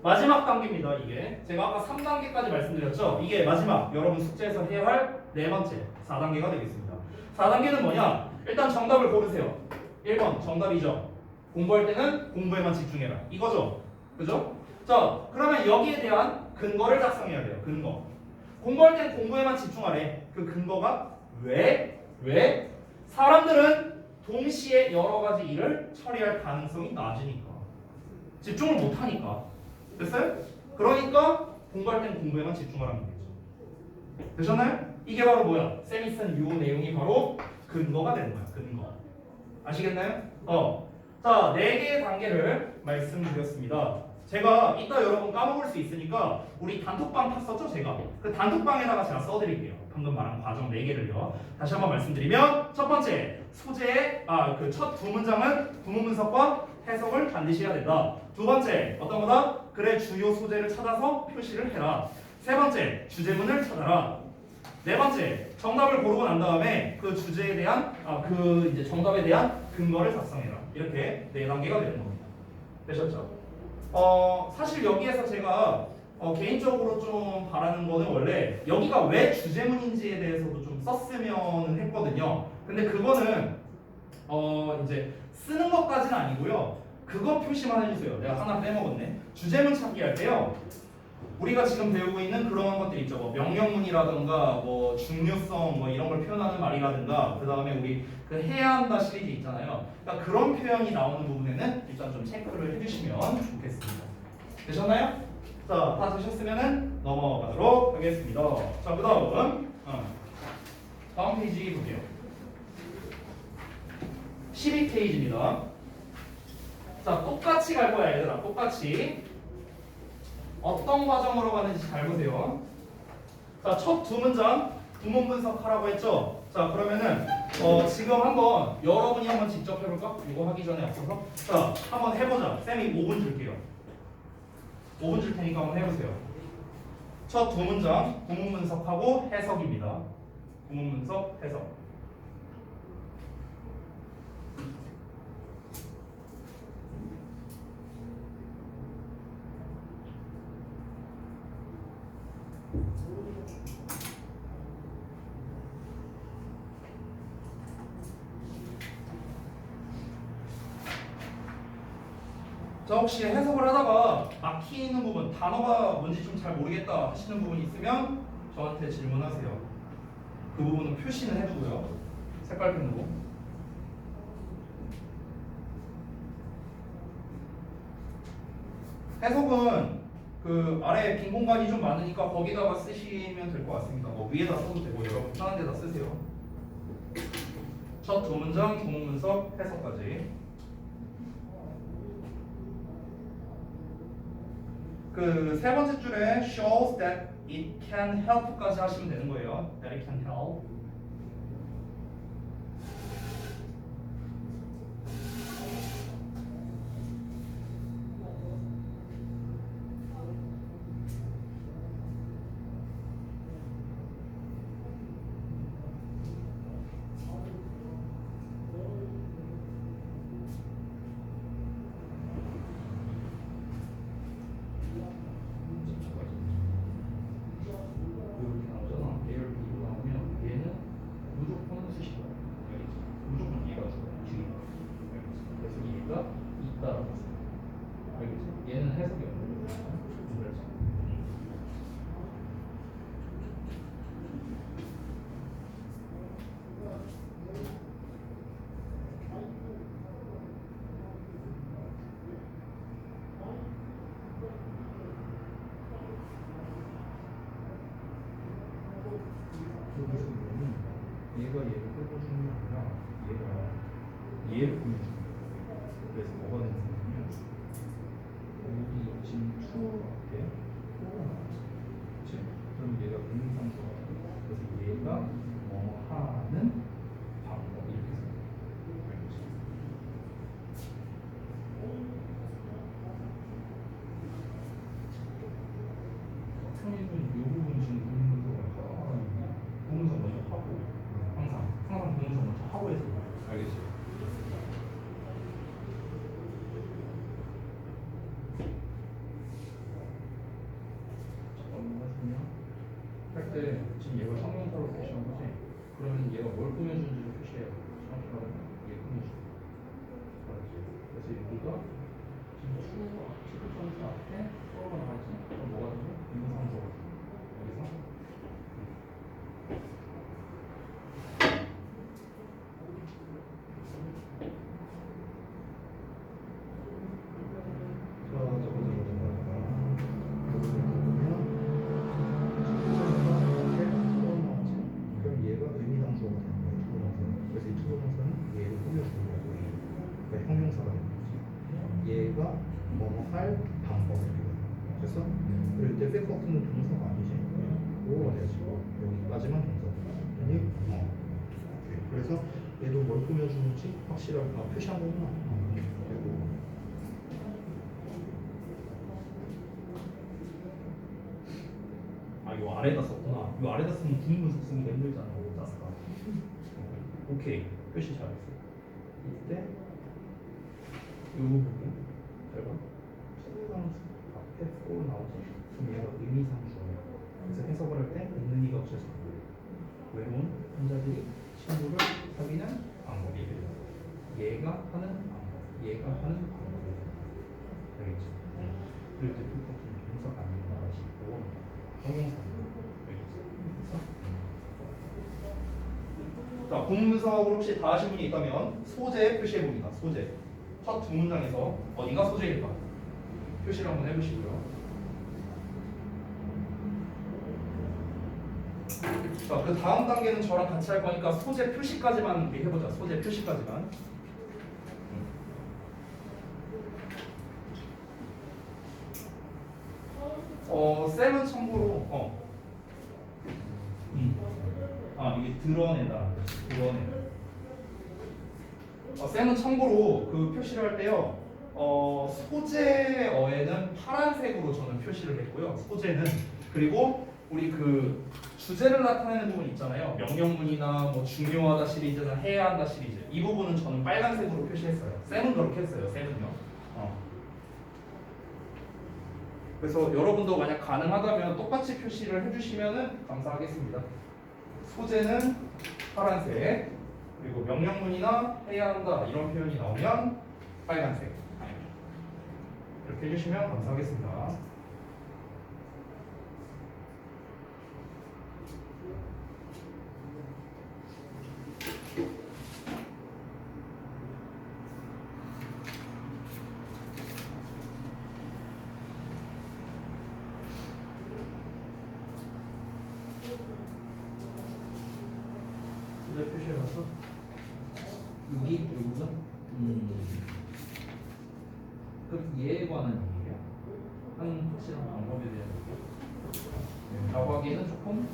마지막 단계입니다. 이게 제가 아까 3단계까지 말씀드렸죠. 이게 마지막 여러분 숙제에서 해야 할 네 번째 4단계가 되겠습니다. 4단계는 뭐냐? 일단 정답을 고르세요. 1번 정답이죠. 공부할 때는 공부에만 집중해라. 이거죠. 그죠? 자, 그러면 여기에 대한 근거를 작성해야 돼요. 근거. 공부할 때는 공부에만 집중하래. 그 근거가 왜? 사람들은 동시에 여러 가지 일을 처리할 가능성이 낮으니까. 집중을 못하니까. 됐어요? 그러니까 공부할 때는 공부에만 집중하라는 거겠죠. 되셨나요? 이게 바로 뭐야? 쌤이 쓴 요 내용이 바로 근거가 되는 거야. 근거. 아시겠나요? 자, 4개의 단계를 말씀드렸습니다. 제가 이따 여러분 까먹을 수 있으니까 우리 단톡방 탔었죠, 제가. 그 단톡방에다가 제가 써드릴게요. 방금 말한 과정 4개를요. 다시 한번 말씀드리면 첫 번째, 소재의 그 첫 두 문장은 구문 분석과 해석을 반드시 해야 된다. 두 번째, 어떤 거다? 글의 주요 소재를 찾아서 표시를 해라. 세 번째, 주제문을 찾아라. 네 번째, 정답을 고르고 난 다음에 그 주제에 대한 그 이제 정답에 대한 근거를 작성해라. 이렇게 4단계가 되는 겁니다. 되셨죠? 사실 여기에서 제가 개인적으로 좀 바라는 거는 원래 여기가 왜 주제문인지에 대해서도 좀 썼으면 했거든요. 근데 그거는 이제 쓰는 것까지는 아니고요. 그거 표시만 해주세요. 내가 하나 빼먹었네. 주제문 찾기 할 때요. 우리가 지금 배우고 있는 그런 것들 있죠. 뭐 명령문이라든가 뭐 중요성 뭐 이런 걸 표현하는 말이라든가 그 다음에 우리 그 해야 한다 시리즈 있잖아요. 그러니까 그런 표현이 나오는 부분에는 일단 좀 체크를 해주시면 좋겠습니다. 되셨나요? 자, 다 되셨으면은 넘어가도록 하겠습니다. 자, 다음 페이지 볼게요. 12페이지입니다. 자, 똑같이 갈 거야, 얘들아. 똑같이. 어떤 과정으로 가는지 잘 보세요. 자, 첫 두 문장 구문 분석하라고 했죠. 자, 그러면은 지금 한번 여러분이 한번 직접 해볼까? 이거 하기 전에 앞서서 자, 한번 해보자. 쌤이 5분 줄게요. 5분 줄 테니까 한번 해보세요. 첫 두 문장 구문 분석하고 해석입니다. 구문 분석, 해석. 자, 혹시 해석을 하다가 막히는 부분, 단어가 뭔지 좀 잘 모르겠다 하시는 부분이 있으면 저한테 질문하세요. 그 부분은 표시는 해두고요. 색깔펜으로. 해석은 그 아래 빈 공간이 좀 많으니까 거기다가 쓰시면 될 것 같습니다. 뭐 위에다 써도 되고 여러분 편한 데다 쓰세요. 첫 두 문장, 구문 분석, 해석까지. 그 세 번째 줄에 shows that it can help까지 하시면 되는 거예요. That it can help. 얘는 해석이 없는 거죠. 얘가 얘를 뜯어주는 게 아니라 얘가 얘를 보내주는 거예요. 그래서 뭐가 되는 거냐면 여기 지금 true 앞에 flo가 나왔어. 그치? 그럼 얘가 분상수가 돼요. 그래서 얘가 뭐 하는 방법 이렇게 생각해요. 알겠지? 선생님은 이 부분 지금 분문서가 분문서 먼저 하고 항상 분문서 먼저 하고 해서 알겠지? 할 때 지금 얘가 성명사로 표시한 거지? 그러면 얘가 뭘 꾸며주는지를 표시해야 돼. 정확히 말하면 얘 꾸며줘. 알았지? 그래서 여기가 지금 수동사 앞에 수어가 나왔지? 그럼 뭐가 되죠? 비문상수가 되죠. 여기서 형용사가 되는 거지. 얘가 뭐 할 방법을 표현해. 그래서 그럴 때 백워크는 동사가 아니지. 오가 돼야지. 여기까지만 동사. 아니 오케이. 그래서 얘도 뭘 꾸며주는지 확실하게 표시한 거구나. 그리고 아, 요 아래다 썼구나. 요 아래다 쓰면 구문 분석 쓰기가 힘들잖아. 짜스가. 오케이. 표시 잘했어. 이때 이 부분 잘 봐. 수상수 앞에 for 나오죠. 그럼 얘가 의미상주어예요. 그래서 해석을 할 때 있는 이가 없어서 외로운 환자들이 친구를 사귀는 방법이 돼요. 얘가 하는 방법, 얘가 하는 방법이 돼요. 알겠지? 그럴 때 똑같은 동사가 아닌 말하시고 형용사 자, 구문 분석을 혹시 다 하신 분이 있다면 소재 표시해 봅니다. 소재. 첫 두 문장에서 어디가 소재일까? 표시를 한번 해보시고요. 자, 그 다음 단계는 저랑 같이 할 거니까 소재 표시까지만 우리 해보자. 소재 표시까지만. 쌤은 참고로 이게 드러내다. 드러내다. 쌤은 참고로 그 표시를 할 때요. 소재어에는 파란색으로 저는 표시를 했고요. 소재는 그리고 우리 그 주제를 나타내는 부분 있잖아요. 명령문이나 뭐 중요하다 시리즈나 해야 한다 시리즈 이 부분은 저는 빨간색으로 표시했어요. 쌤은 그렇게 했어요. 쌤은요. 그래서 여러분도 만약 가능하다면 똑같이 표시를 해주시면은 감사하겠습니다. 소재는 파란색 그리고 명령문이나 해야 한다 이런 표현이 나오면 빨간색 이렇게 해주시면 감사하겠습니다. 소재 표시해놨어? 여기? 여기가? 그럼 얘에 관한 얘기예요? 한 확실한 방법에 대한 얘기예요? 라고 하기에는 조금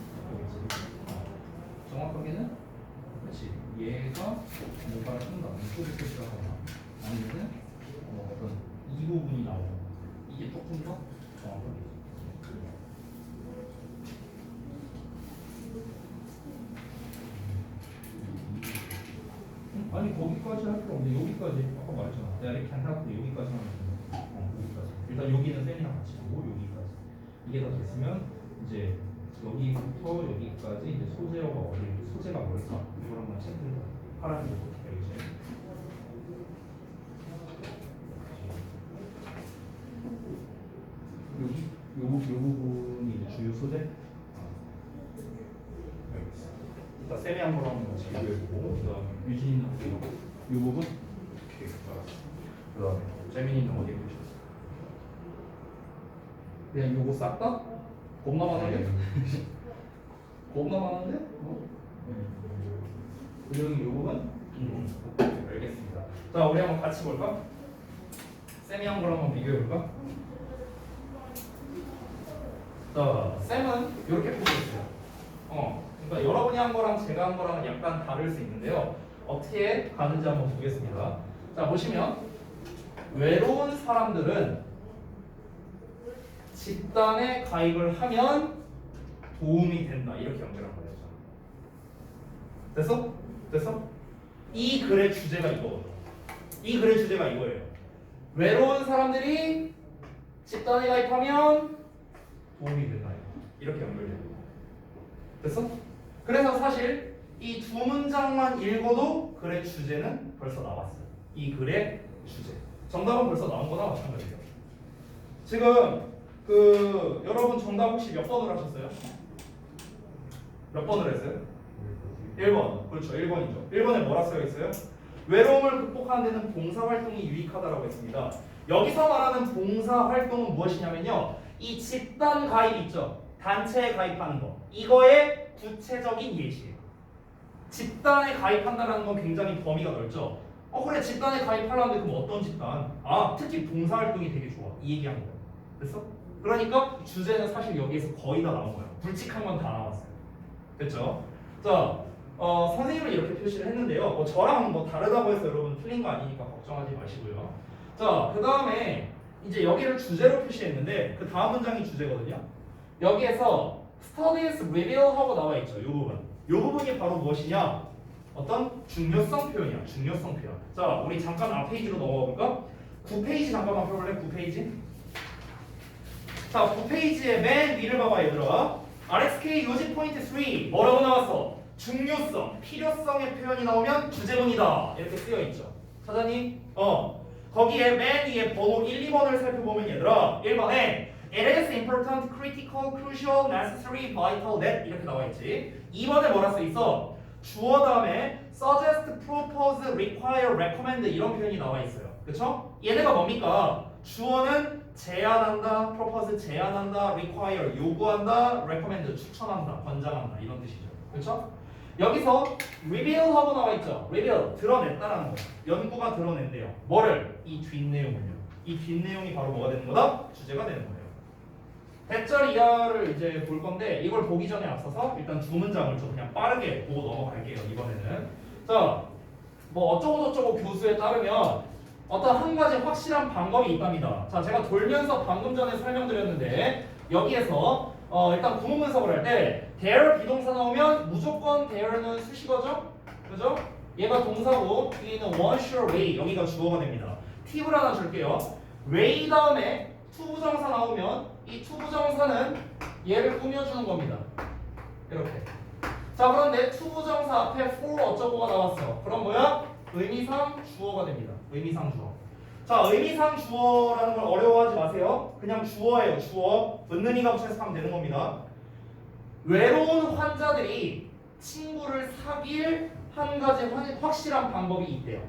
정확하게는 그렇지 얘가 뭔가를 한다 소재 표시를 하거나 아니면은 어떤 이 부분이 나오거나 이게 조금 더 정확하게 아니 거기까지 할 필요 없는데 여기까지 아까 말했잖아 내가 이렇게 해갖고 여기까지 하면 돼 여기까지 일단 여기는 쌤이랑 같이 하고 여기까지 이게 다 됐으면 이제 여기부터 여기까지 이제 소재어가 어디 소재가 뭘까 이걸 한번 체크를 해 파란색으로 이제 여기 요 부분이 이제 주요 소재 일단 쌤이 한 거랑 같이 비교해보고 그다음에 유진이는 어떻게 하고 이 부분 오케이 알았어. 그다음에 재민이는 어디에 보셨어? 그냥 요거 싹 다? 겁나 많은데? 겁나 많은데? 그리고 이 부분? 오케이 알겠습니다. 자 우리 한번 같이 볼까? 쌤이 한 거랑 한번 비교해볼까? 자 쌤은 이렇게 표시했어요. 그러니까 여러분이 한 거랑 제가 한 거랑 약간 다를 수 있는데요. 어떻게 가는지 한번 보겠습니다. 자 보시면 외로운 사람들은 집단에 가입을 하면 도움이 된다 이렇게 연결한 거예요. 됐어? 됐어? 이 글의 주제가 이거거든. 이 글의 주제가 이거예요. 외로운 사람들이 집단에 가입하면 도움이 된다 이렇게 연결돼요. 됐어? 그래서 사실 이 두 문장만 읽어도 글의 주제는 벌써 나왔어요. 이 글의 주제. 정답은 벌써 나온 거나 마찬가지예요. 지금 그 여러분 정답 혹시 몇 번을 하셨어요? 몇 번을 했어요? 1번. 그렇죠. 1번이죠. 1번에 뭐라 써 있어요? 외로움을 극복하는 데는 봉사활동이 유익하다라고 했습니다. 여기서 말하는 봉사활동은 무엇이냐면요. 이 집단 가입 있죠. 단체에 가입하는 거. 이거의 구체적인 예시예요. 집단에 가입한다는 건 굉장히 범위가 넓죠. 그래 집단에 가입하려는데 그럼 어떤 집단? 특히 봉사활동이 되게 좋아. 이 얘기한 거예요. 됐어? 그러니까 주제는 사실 여기에서 거의 다 나온 거예요. 굵직한 건 다 나왔어요. 됐죠? 자, 선생님은 이렇게 표시를 했는데요. 저랑 다르다고 해서 여러분 틀린 거 아니니까 걱정하지 마시고요. 자, 그 다음에 이제 여기를 주제로 표시했는데 그 다음 문장이 주제거든요. 여기에서 studies reveal 하고 나와 있죠. 이 부분. 이 부분이 바로 무엇이냐? 어떤 중요성 표현이야. 중요성 표현. 자, 우리 잠깐 앞 페이지로 넘어가 볼까? 9페이지 잠깐만 펴볼래? 9페이지. 자, 9페이지의 맨 위를 봐봐 얘들아. RSK 요지 포인트 3 뭐라고 나왔어? 중요성, 필요성의 표현이 나오면 주제문이다 이렇게 쓰여 있죠. 찾았니? 거기에 맨 위에 번호 1, 2번을 살펴보면 얘들아 1번에 It is important, critical, crucial, necessary, vital, that 이렇게 나와 있지. 2번에 뭐라 써 있어? 주어 다음에 suggest, propose, require, recommend 이런 표현이 나와 있어요. 그쵸? 얘네가 뭡니까? 주어는 제안한다, propose 제안한다, require 요구한다, recommend 추천한다, 권장한다 이런 뜻이죠. 그렇죠? 여기서 reveal하고 나와 있죠. reveal 드러냈다라는 거. 연구가 드러낸대요. 뭐를? 이 뒷내용을요. 이 뒷내용이 바로 뭐가 되는 거다? 주제가 되는 거예요. 대절 이하를 이제 볼 건데 이걸 보기 전에 앞서서 일단 두 문장을 좀 그냥 빠르게 보고 넘어갈게요. 이번에는 자, 뭐 어쩌고저쩌고 교수에 따르면 어떤 한 가지 확실한 방법이 있답니다. 자, 제가 돌면서 방금 전에 설명드렸는데 여기에서 일단 구문 분석을 할 때 there 비동사 나오면 무조건 there는 수식어죠? 그죠? 얘가 동사고 뒤에 있는 one sure way 여기가 주어가 됩니다. 팁을 하나 줄게요. way 다음에 to 부정사 나오면 이 to 부정사는 얘를 꾸며주는 겁니다. 이렇게. 자, 그런데 to 부정사 앞에 for 어쩌고가 나왔어. 그럼 뭐야? 의미상 주어가 됩니다. 의미상 주어. 자, 의미상 주어라는 걸 어려워하지 마세요. 그냥 주어예요. 주어. 있는 이가 붙여서 하면 되는 겁니다. 외로운 환자들이 친구를 사귈 한 가지 확실한 방법이 있대요.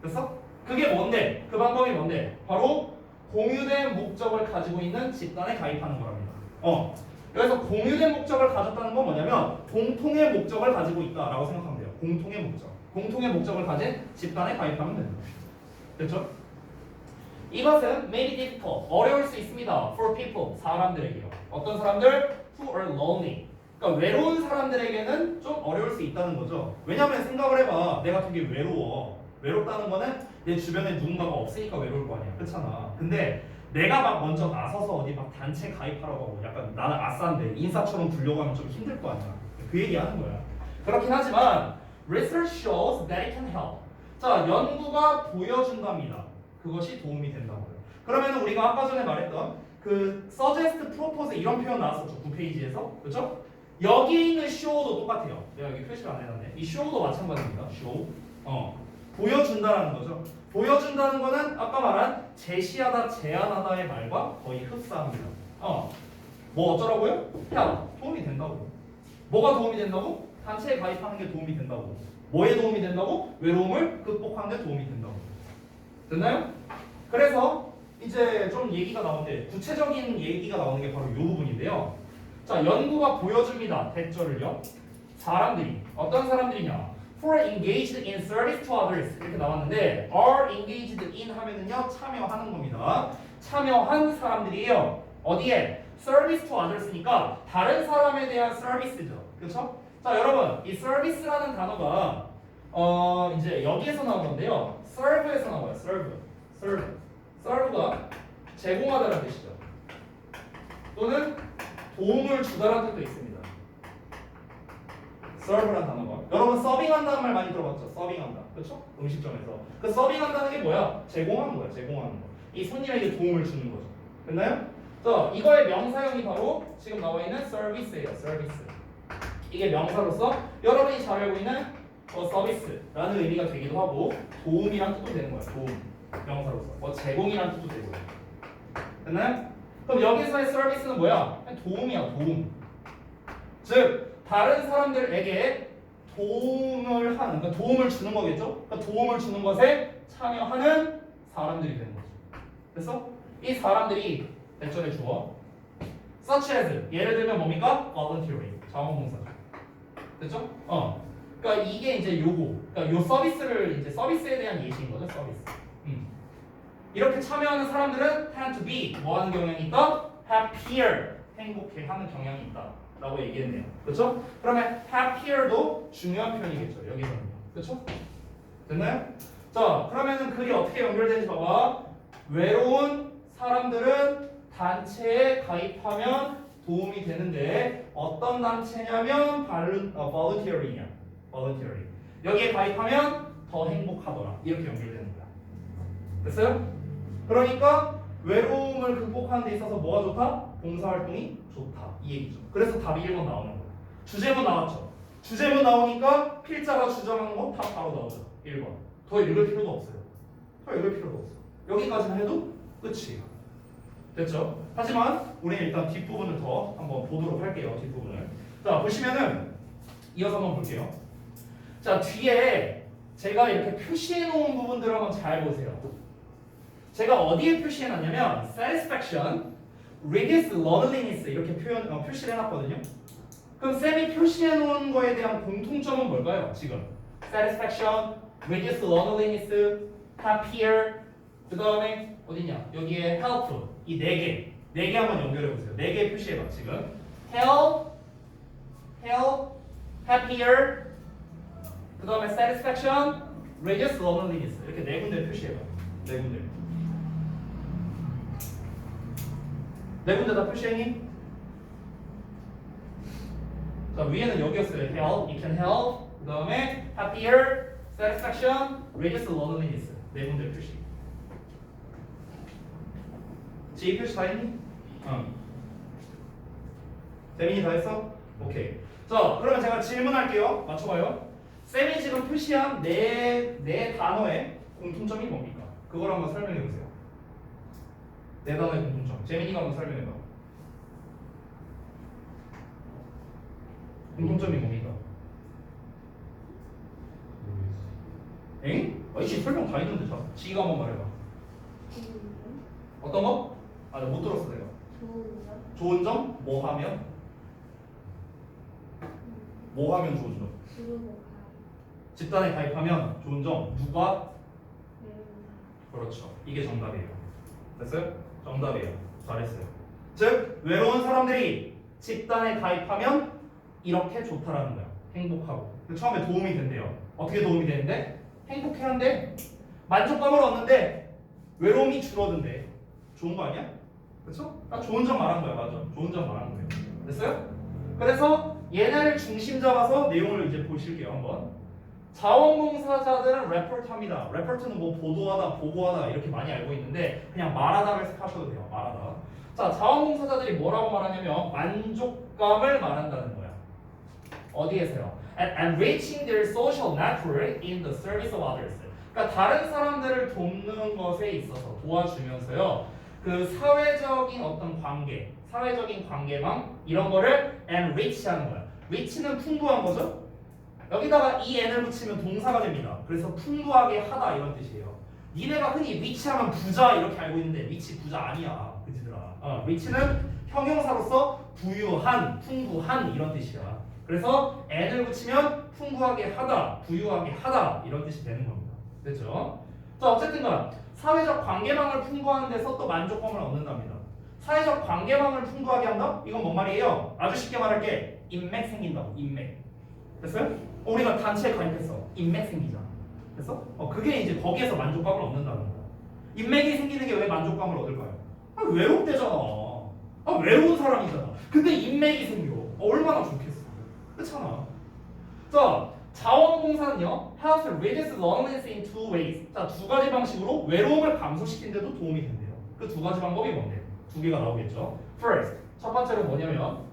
됐어? 그게 뭔데? 그 방법이 뭔데? 바로 공유된 목적을 가지고 있는 집단에 가입하는 거랍니다. 그래서 공유된 목적을 가졌다는 건 뭐냐면 공통의 목적을 가지고 있다라고 생각하면 돼요. 공통의 목적. 공통의 목적을 가진 집단에 가입하면 됩니다. 됐죠? 이것은 may be difficult, 어려울 수 있습니다. For people, 사람들에게요. 어떤 사람들? Who are lonely. 그러니까 외로운 사람들에게는 좀 어려울 수 있다는 거죠. 왜냐면 생각을 해봐. 내가 되게 외로워. 외롭다는 거는 내 주변에 누군가가 없으니까 외로울 거 아니야. 그렇잖아. 근데 내가 막 먼저 나서서 어디 막 단체 가입하라고 하고 약간 나는 아싸인데 인싸처럼 굴려가면 좀 힘들 거 아니야. 그 얘기하는 거야. 그렇긴 하지만 research shows that it can help. 자, 연구가 보여준답니다. 그것이 도움이 된다고요. 그러면 우리가 아까 전에 말했던 그 suggest, propose 이런 표현 나왔었죠. 9페이지에서. 그렇죠? 여기에 있는 show도 똑같아요. 내가 여기 표시를 안 해놨네. 이 show도 마찬가지입니다. show. 보여준다라는 거죠. 보여준다는 거는 아까 말한 제시하다, 제안하다의 말과 거의 흡사합니다. 뭐 어쩌라고요? 도움이 된다고. 뭐가 도움이 된다고? 단체에 가입하는 게 도움이 된다고. 뭐에 도움이 된다고? 외로움을 극복하는 데 도움이 된다고. 됐나요? 그래서 이제 좀 얘기가 나오는데 구체적인 얘기가 나오는 게 바로 이 부분인데요. 자, 연구가 보여줍니다. 대절을요. 사람들이 어떤 사람들이냐? For engaged in service to others 이렇게 나왔는데 are engaged in 하면은요 참여하는 겁니다. 참여한 사람들이에요. 어디에? Service to others니까 다른 사람에 대한 서비스죠. 그렇죠? 자, 여러분 이 서비스라는 단어가 이제 여기에서 나온 건데요. serve에서 나와요. serve가 제공하다라는 뜻이죠. 또는 도움을 주다라는 뜻도 있습니다. serve라는 단어가 여러분 서빙한다는 말 많이 들어봤죠? 서빙한다. 그렇죠? 음식점에서 그 서빙한다는 게 뭐야? 제공하는 거야. 제공하는 거. 이 손님에게 도움을 주는 거죠. 됐나요? 자, 이거의 명사형이 바로 지금 나와 있는 service예요. service. 이게 명사로서 여러분이 잘 알고 있는 서비스라는 의미가 되기도 하고 도움이란 뜻도 되는 거야. 도움. 명사로서. 제공이란 뜻도 되고요. 됐나요? 그럼 여기서의 서비스는 뭐야? 그냥 도움이야. 도움. 즉 다른 사람들에게 도움을 하는, 그러니까 도움을 주는 거겠죠? 그러니까 도움을 주는 것에 참여하는 사람들이 되는 거죠. 그래서 이 사람들이 대절의 주어 such as 예를 들면 뭡니까? volunteering 자원봉사죠. 됐죠? 그러니까 이게 이제 요거, 그러니까 요 서비스를 이제 서비스에 대한 예시인 거죠. 서비스. 이렇게 참여하는 사람들은 tend to be 뭐 하는 경향이 있다? happier 행복해하는 경향이 있다. 라고 얘기했네요. 그렇죠? 그러면 happier도 중요한 표현이겠죠. 여기서는. 그렇죠? 됐나요? 자, 그러면은 그게 어떻게 연결되는지 봐봐. 외로운 사람들은 단체에 가입하면 도움이 되는데 어떤 단체냐면 volunteering이야. volunteering. 여기에 가입하면 더 행복하더라. 이렇게 연결되는 거야. 됐어요? 그러니까 외로움을 극복하는 데 있어서 뭐가 좋다? 봉사활동이 좋다. 이 얘기죠. 그래서 답이 1번 나오는 거예요. 주제문 나왔죠. 주제문 나오니까 필자가 주장하는 거 답 바로 나오죠. 1번. 더 읽을 필요도 없어요. 더 읽을 필요도 없어요. 여기까지만 해도 끝이에요. 됐죠? 하지만 우리는 일단 뒷부분을 더 한번 보도록 할게요. 뒷부분을. 자, 보시면은 이어서 한번 볼게요. 자, 뒤에 제가 이렇게 표시해 놓은 부분들을 한번 잘 보세요. 제가 어디에 표시해 놨냐면 satisfaction, reduce loneliness 이렇게 표시를 해놨거든요. 그럼 쌤이 표시해 놓은 거에 대한 공통점은 뭘까요? 지금 satisfaction, reduce loneliness, happier, 그 다음에 어디냐? 여기에 help 이 네 개 한번 연결해 보세요. 네 개 표시해봐 지금 help, happier, 그 다음에 satisfaction, reduce loneliness 이렇게 네 군데 표시해봐. 네 군데. 네 군데 다 표시했니? 자 위에는 여기였어요. help, it can help. 그 다음에 happier, satisfaction, reduce loneliness 네 군데 표시. 지 표시 다 했니? 응. 재민이 다 했어? 오케이. 자 그러면 제가 질문할게요. 맞춰봐요. 쌤이 지금 표시한 네 단어의 공통점이 뭡니까? 그걸 한번 설명해 보세요. 네 단어의 공통점. 재민이가 한번 설명해봐. 공통점이 뭡니까? 엥? 아이씨 설명 다 했는데 자 지가 한번 말해봐. 어떤 거? 아, 나 못 들었어 내가. 좋은 점? 뭐 하면? 뭐 하면 좋은 점? 집단에 가입하면 좋은 점 누가? 그렇죠. 이게 정답이에요. 됐어요? 정답이에요. 잘했어요. 즉 외로운 사람들이 집단에 가입하면 이렇게 좋다라는 거야. 행복하고. 처음에 도움이 된대요. 어떻게 도움이 되는데? 행복해한대. 만족감을 얻는데 외로움이 줄어든대. 좋은 거 아니야? 그렇죠? 딱 좋은 점 말한 거야. 맞아. 좋은 점 말한 거예요. 됐어요? 그래서 얘네를 중심 잡아서 내용을 이제 보실게요. 한번. 자원봉사자들은 레포트합니다. 레포트는 뭐 보도하다, 보고하다 이렇게 많이 알고 있는데 그냥 말하다를 생각하셔도 돼요. 말하다. 자, 자원봉사자들이 뭐라고 말하냐면 만족감을 말한다는 거야. 어디에서요? At enriching their social network in the service of others. 그러니까 다른 사람들을 돕는 것에 있어서 도와주면서요. 그 사회적인 어떤 관계, 사회적인 관계망 이런 거를 enrich하는 거야. rich는 풍부한 거죠. 여기다가 en을 붙이면 동사가 됩니다. 그래서 풍부하게 하다 이런 뜻이에요. 니네가 흔히 rich하면 부자 이렇게 알고 있는데 rich 부자 아니야, 그지들아. rich는 형용사로서 부유한, 풍부한 이런 뜻이야. 그래서 n을 붙이면 풍부하게 하다, 부유하게 하다 이런 뜻이 되는 겁니다. 됐죠? 자 어쨌든간 사회적 관계망을 풍부하는 데서 또 만족감을 얻는답니다. 사회적 관계망을 풍부하게 한다? 이건 뭔 말이에요? 아주 쉽게 말할게. 인맥 생긴다고. 인맥. 됐어요? 우리가 단체에 가입했어. 인맥 생기잖아. 됐어? 그게 이제 거기에서 만족감을 얻는다는 거야. 인맥이 생기는 게 왜 만족감을 얻을까요? 외롭대잖아. 외로운 사람이잖아. 근데 인맥이 생겨. 얼마나 좋겠어. 그렇잖아. 자, 자원봉사는요. Helps reduce loneliness in two ways. 자, 두 가지 방식으로 외로움을 감소시키는 데도 도움이 된대요. 그 두 가지 방법이 뭔데? 두 개가 나오겠죠. First, 첫 번째로 뭐냐면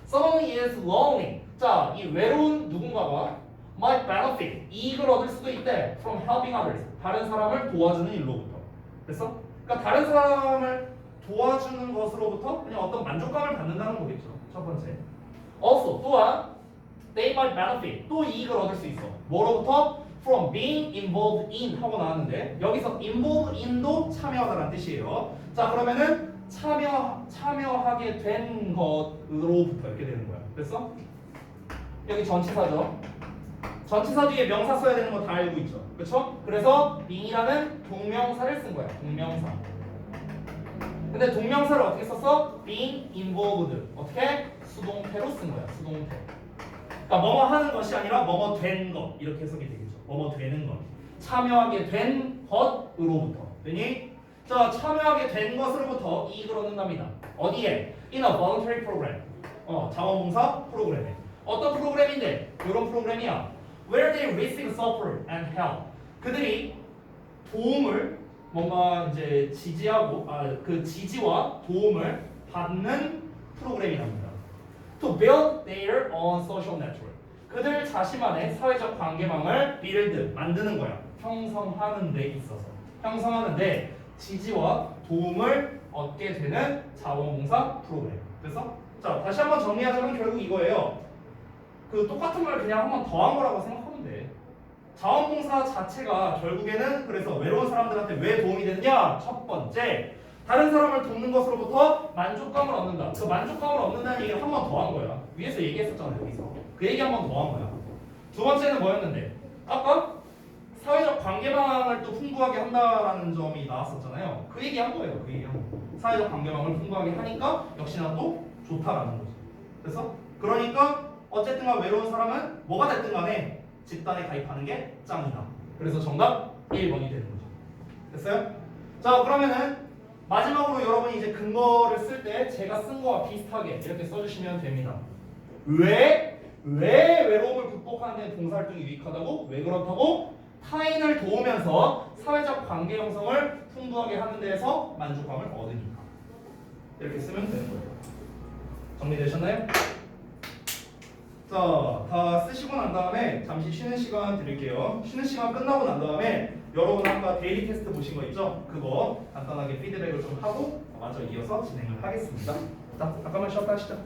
Someone is lonely. 자, 이 외로운 누군가가 might benefit, 이익을 얻을 수도 있대. From helping others. 다른 사람을 도와주는 일로부터. 됐어? 그러니까 다른 사람을 도와주는 것으로부터 그냥 어떤 만족감을 받는다는 거겠죠. 첫 번째. Also, 또한 they might benefit. 또 이익을 얻을 수 있어. 뭐로부터? From being involved in 하고 나왔는데 여기서 involved in도 참여하다라는 뜻이에요. 자, 그러면은 참여하게 된 것으로부터 이렇게 되는 거야. 됐어? 여기 전치사죠. 전치사 뒤에 명사 써야 되는 거 다 알고 있죠. 그렇죠? 그래서 being이라는 동명사를 쓴 거야. 동명사. 근데 동명사를 어떻게 썼어? being involved. 어떻게? 수동태로 쓴 거야. 수동태. 그러니까 뭐뭐 하는 것이 아니라 뭐뭐 된 것. 이렇게 해석이 되겠죠. 뭐뭐 되는 것. 참여하게 된 것으로부터. 되니? 자, 참여하게 된 것으로부터 이익을 얻는답니다. 어디에? In a voluntary program. 자원봉사 프로그램에. 어떤 프로그램인데? 이런 프로그램이야. Where they receive support and help. 그들이 도움을 뭔가 이제 지지하고 그 지지와 도움을 받는 프로그램이랍니다. To build their own social network. 그들 자신만의 사회적 관계망을 build 만드는 거야. 형성하는 데 있어서. 형성하는데 지지와 도움을 얻게 되는 자원봉사 프로그램. 그래서 자 다시 한번 정리하자면 결국 이거예요. 그 똑같은 말 그냥 한번 더한 거라고 생각하면 돼. 자원봉사 자체가 결국에는 그래서 외로운 사람들한테 왜 도움이 되느냐? 첫 번째, 다른 사람을 돕는 것으로부터 만족감을 얻는다. 그 만족감을 얻는다는 얘기를 한 번 더 한 거야. 위에서 얘기했었잖아요. 여기서 그 얘기 한 번 더 한 거야. 두 번째는 뭐였는데 아까 사회적 관계 방향을 또 풍부하게 한다라는 점이 나왔었잖아요. 그 얘기 한 거예요. 그 얘기 한 거. 사회적 관계 방향을 풍부하게 하니까 역시나 또 좋다라는 거죠. 그래서 그러니까 어쨌든 간 외로운 사람은 뭐가 됐든 간에 집단에 가입하는 게 짱이다. 그래서 정답 1번이 되는 거죠. 됐어요? 자 그러면은 마지막으로 여러분이 이제 근거를 쓸 때 제가 쓴 거와 비슷하게 이렇게 써주시면 됩니다. 왜 외로움을 극복하는 데 봉사활동이 유익하다고? 왜 그렇다고? 타인을 도우면서 사회적 관계 형성을 풍부하게 하는 데에서 만족감을 얻으니까. 이렇게 쓰면 되는 거예요. 정리되셨나요? 자, 다 쓰시고 난 다음에 잠시 쉬는 시간 드릴게요. 쉬는 시간 끝나고 난 다음에 여러분 아까 데일리 테스트 보신 거 있죠? 그거 간단하게 피드백을 좀 하고 마저 이어서 진행을 하겠습니다. 자, 잠깐만 쉬었다 하시죠.